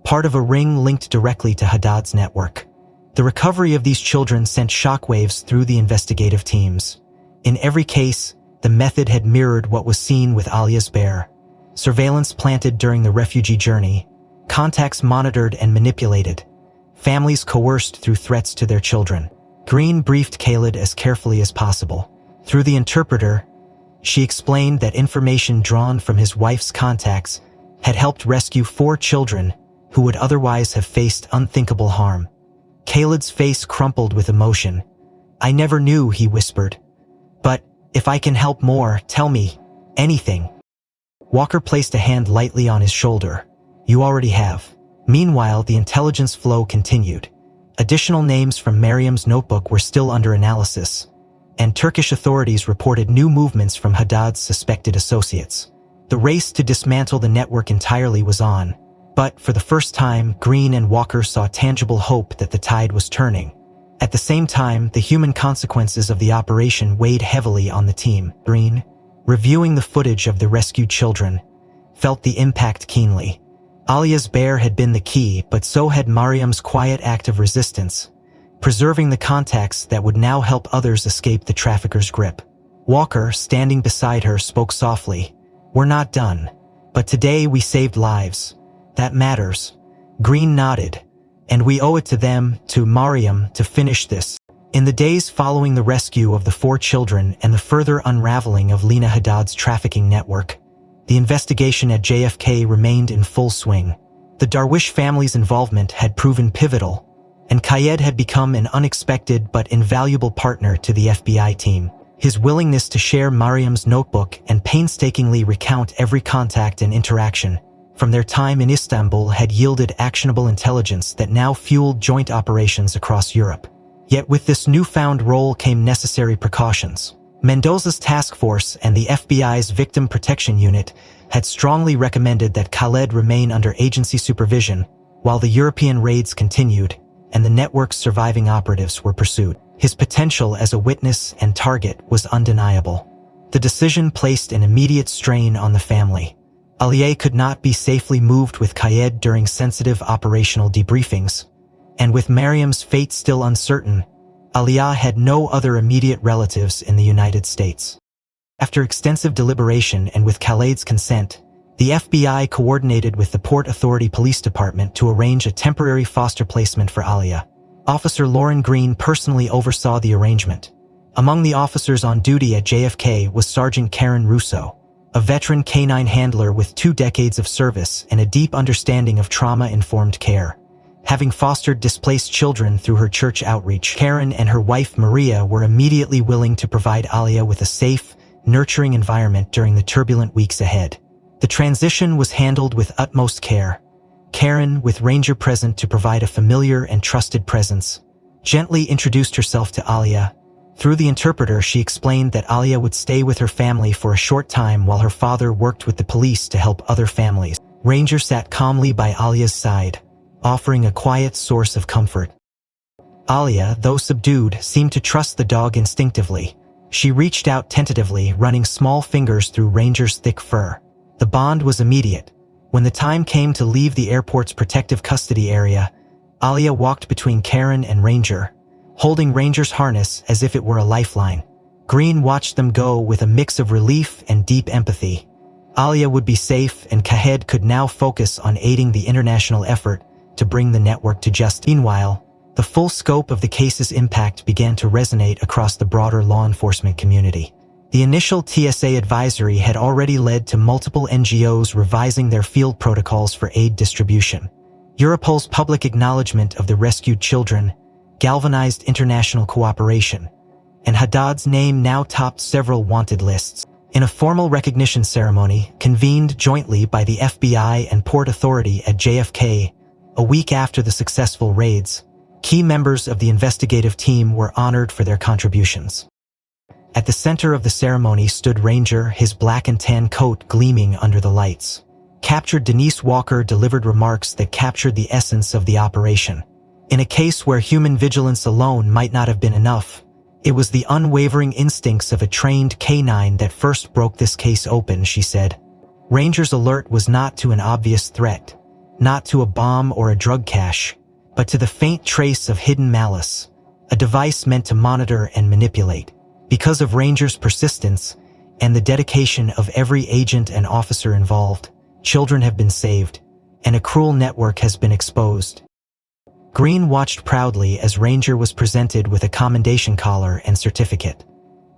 part of a ring linked directly to Haddad's network. The recovery of these children sent shockwaves through the investigative teams. In every case, the method had mirrored what was seen with Alia's bear. Surveillance planted during the refugee journey, contacts monitored and manipulated, families coerced through threats to their children. Green briefed Khaled as carefully as possible. Through the interpreter, she explained that information drawn from his wife's contacts had helped rescue 4 children who would otherwise have faced unthinkable harm. Khaled's face crumpled with emotion. I never knew, he whispered. But if I can help more, tell me. Anything. Walker placed a hand lightly on his shoulder. You already have. Meanwhile, the intelligence flow continued. Additional names from Mariam's notebook were still under analysis, and Turkish authorities reported new movements from Haddad's suspected associates. The race to dismantle the network entirely was on, but for the first time, Green and Walker saw tangible hope that the tide was turning. At the same time, the human consequences of the operation weighed heavily on the team. Green, reviewing the footage of the rescued children, felt the impact keenly. Alia's bear had been the key, but so had Mariam's quiet act of resistance, preserving the contacts that would now help others escape the trafficker's grip. Walker, standing beside her, spoke softly. We're not done, but today we saved lives. That matters. Green nodded. And we owe it to them, to Mariam, to finish this. In the days following the rescue of the 4 children and the further unraveling of Lena Haddad's trafficking network, the investigation at JFK remained in full swing. The Darwish family's involvement had proven pivotal, and Khaled had become an unexpected but invaluable partner to the FBI team. His willingness to share Mariam's notebook and painstakingly recount every contact and interaction from their time in Istanbul had yielded actionable intelligence that now fueled joint operations across Europe. Yet with this newfound role came necessary precautions. Mendoza's task force and the FBI's Victim Protection Unit had strongly recommended that Khaled remain under agency supervision while the European raids continued and the network's surviving operatives were pursued. His potential as a witness and target was undeniable. The decision placed an immediate strain on the family. Aliye could not be safely moved with Khaled during sensitive operational debriefings, and with Mariam's fate still uncertain, Aliya had no other immediate relatives in the United States. After extensive deliberation and with Khaled's consent, the FBI coordinated with the Port Authority Police Department to arrange a temporary foster placement for Aliya. Officer Lauren Green personally oversaw the arrangement. Among the officers on duty at JFK was Sergeant Karen Russo, a veteran canine handler with 2 decades of service and a deep understanding of trauma-informed care. Having fostered displaced children through her church outreach, Karen and her wife Maria were immediately willing to provide Aliya with a safe, nurturing environment during the turbulent weeks ahead. The transition was handled with utmost care. Karen, with Ranger present to provide a familiar and trusted presence, gently introduced herself to Aliya. Through the interpreter, she explained that Aliya would stay with her family for a short time while her father worked with the police to help other families. Ranger sat calmly by Aliya's side, offering a quiet source of comfort. Aliya, though subdued, seemed to trust the dog instinctively. She reached out tentatively, running small fingers through Ranger's thick fur. The bond was immediate. When the time came to leave the airport's protective custody area, Aliya walked between Karen and Ranger, holding Ranger's harness as if it were a lifeline. Green watched them go with a mix of relief and deep empathy. Aliya would be safe, and Khaled could now focus on aiding the international effort to bring the network to justice. Meanwhile, the full scope of the case's impact began to resonate across the broader law enforcement community. The initial TSA advisory had already led to multiple NGOs revising their field protocols for aid distribution. Europol's public acknowledgement of the rescued children galvanized international cooperation, and Haddad's name now topped several wanted lists. In a formal recognition ceremony convened jointly by the FBI and Port Authority at JFK, a week after the successful raids, key members of the investigative team were honored for their contributions. At the center of the ceremony stood Ranger, his black and tan coat gleaming under the lights. Captured Denise Walker delivered remarks that captured the essence of the operation. In a case where human vigilance alone might not have been enough, it was the unwavering instincts of a trained canine that first broke this case open, she said. Ranger's alert was not to an obvious threat, not to a bomb or a drug cache, but to the faint trace of hidden malice, a device meant to monitor and manipulate. Because of Ranger's persistence and the dedication of every agent and officer involved, children have been saved, and a cruel network has been exposed. Green watched proudly as Ranger was presented with a commendation collar and certificate.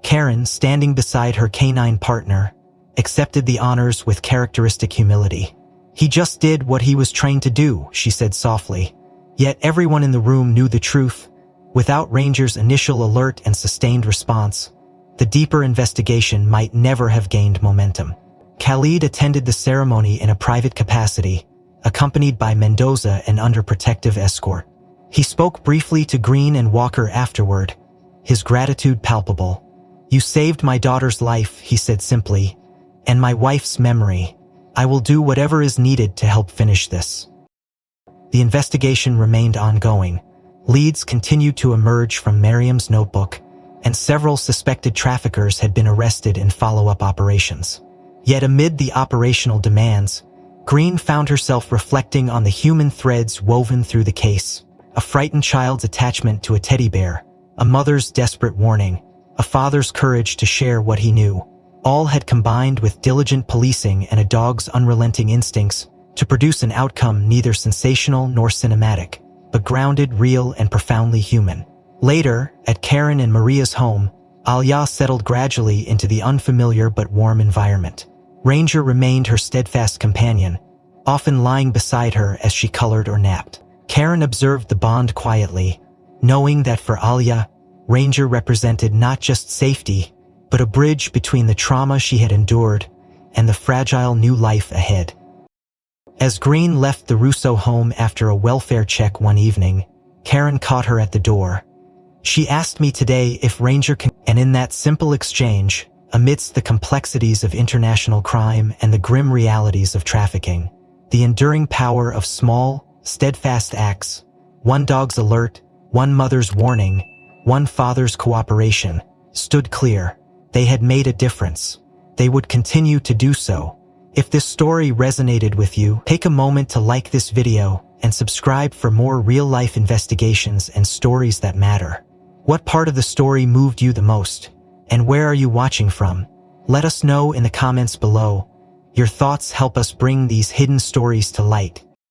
Karen, standing beside her canine partner, accepted the honors with characteristic humility. "He just did what he was trained to do," she said softly. Yet everyone in the room knew the truth. Without Ranger's initial alert and sustained response, the deeper investigation might never have gained momentum. Khaled attended the ceremony in a private capacity, accompanied by Mendoza and under protective escort. He spoke briefly to Green and Walker afterward, his gratitude palpable. "You saved my daughter's life," he said simply, "and my wife's memory. I will do whatever is needed to help finish this." The investigation remained ongoing. Leads continued to emerge from Mariam's notebook, and several suspected traffickers had been arrested in follow-up operations. Yet amid the operational demands, Green found herself reflecting on the human threads woven through the case. A frightened child's attachment to a teddy bear, a mother's desperate warning, a father's courage to share what he knew. All had combined with diligent policing and a dog's unrelenting instincts to produce an outcome neither sensational nor cinematic, but grounded, real, and profoundly human. Later, at Karen and Maria's home, Aliya settled gradually into the unfamiliar but warm environment. Ranger remained her steadfast companion, often lying beside her as she colored or napped. Karen observed the bond quietly, knowing that for Aliya, Ranger represented not just safety, but a bridge between the trauma she had endured and the fragile new life ahead. As Green left the Russo home after a welfare check one evening, Karen caught her at the door. She asked me today if Ranger can, and in that simple exchange, amidst the complexities of international crime and the grim realities of trafficking, the enduring power of small, steadfast acts, one dog's alert, one mother's warning, one father's cooperation, stood clear. They had made a difference. They would continue to do so. If this story resonated with you, take a moment to like this video and subscribe for more real-life investigations and stories that matter. What part of the story moved you the most? And where are you watching from? Let us know in the comments below. Your thoughts help us bring these hidden stories to light.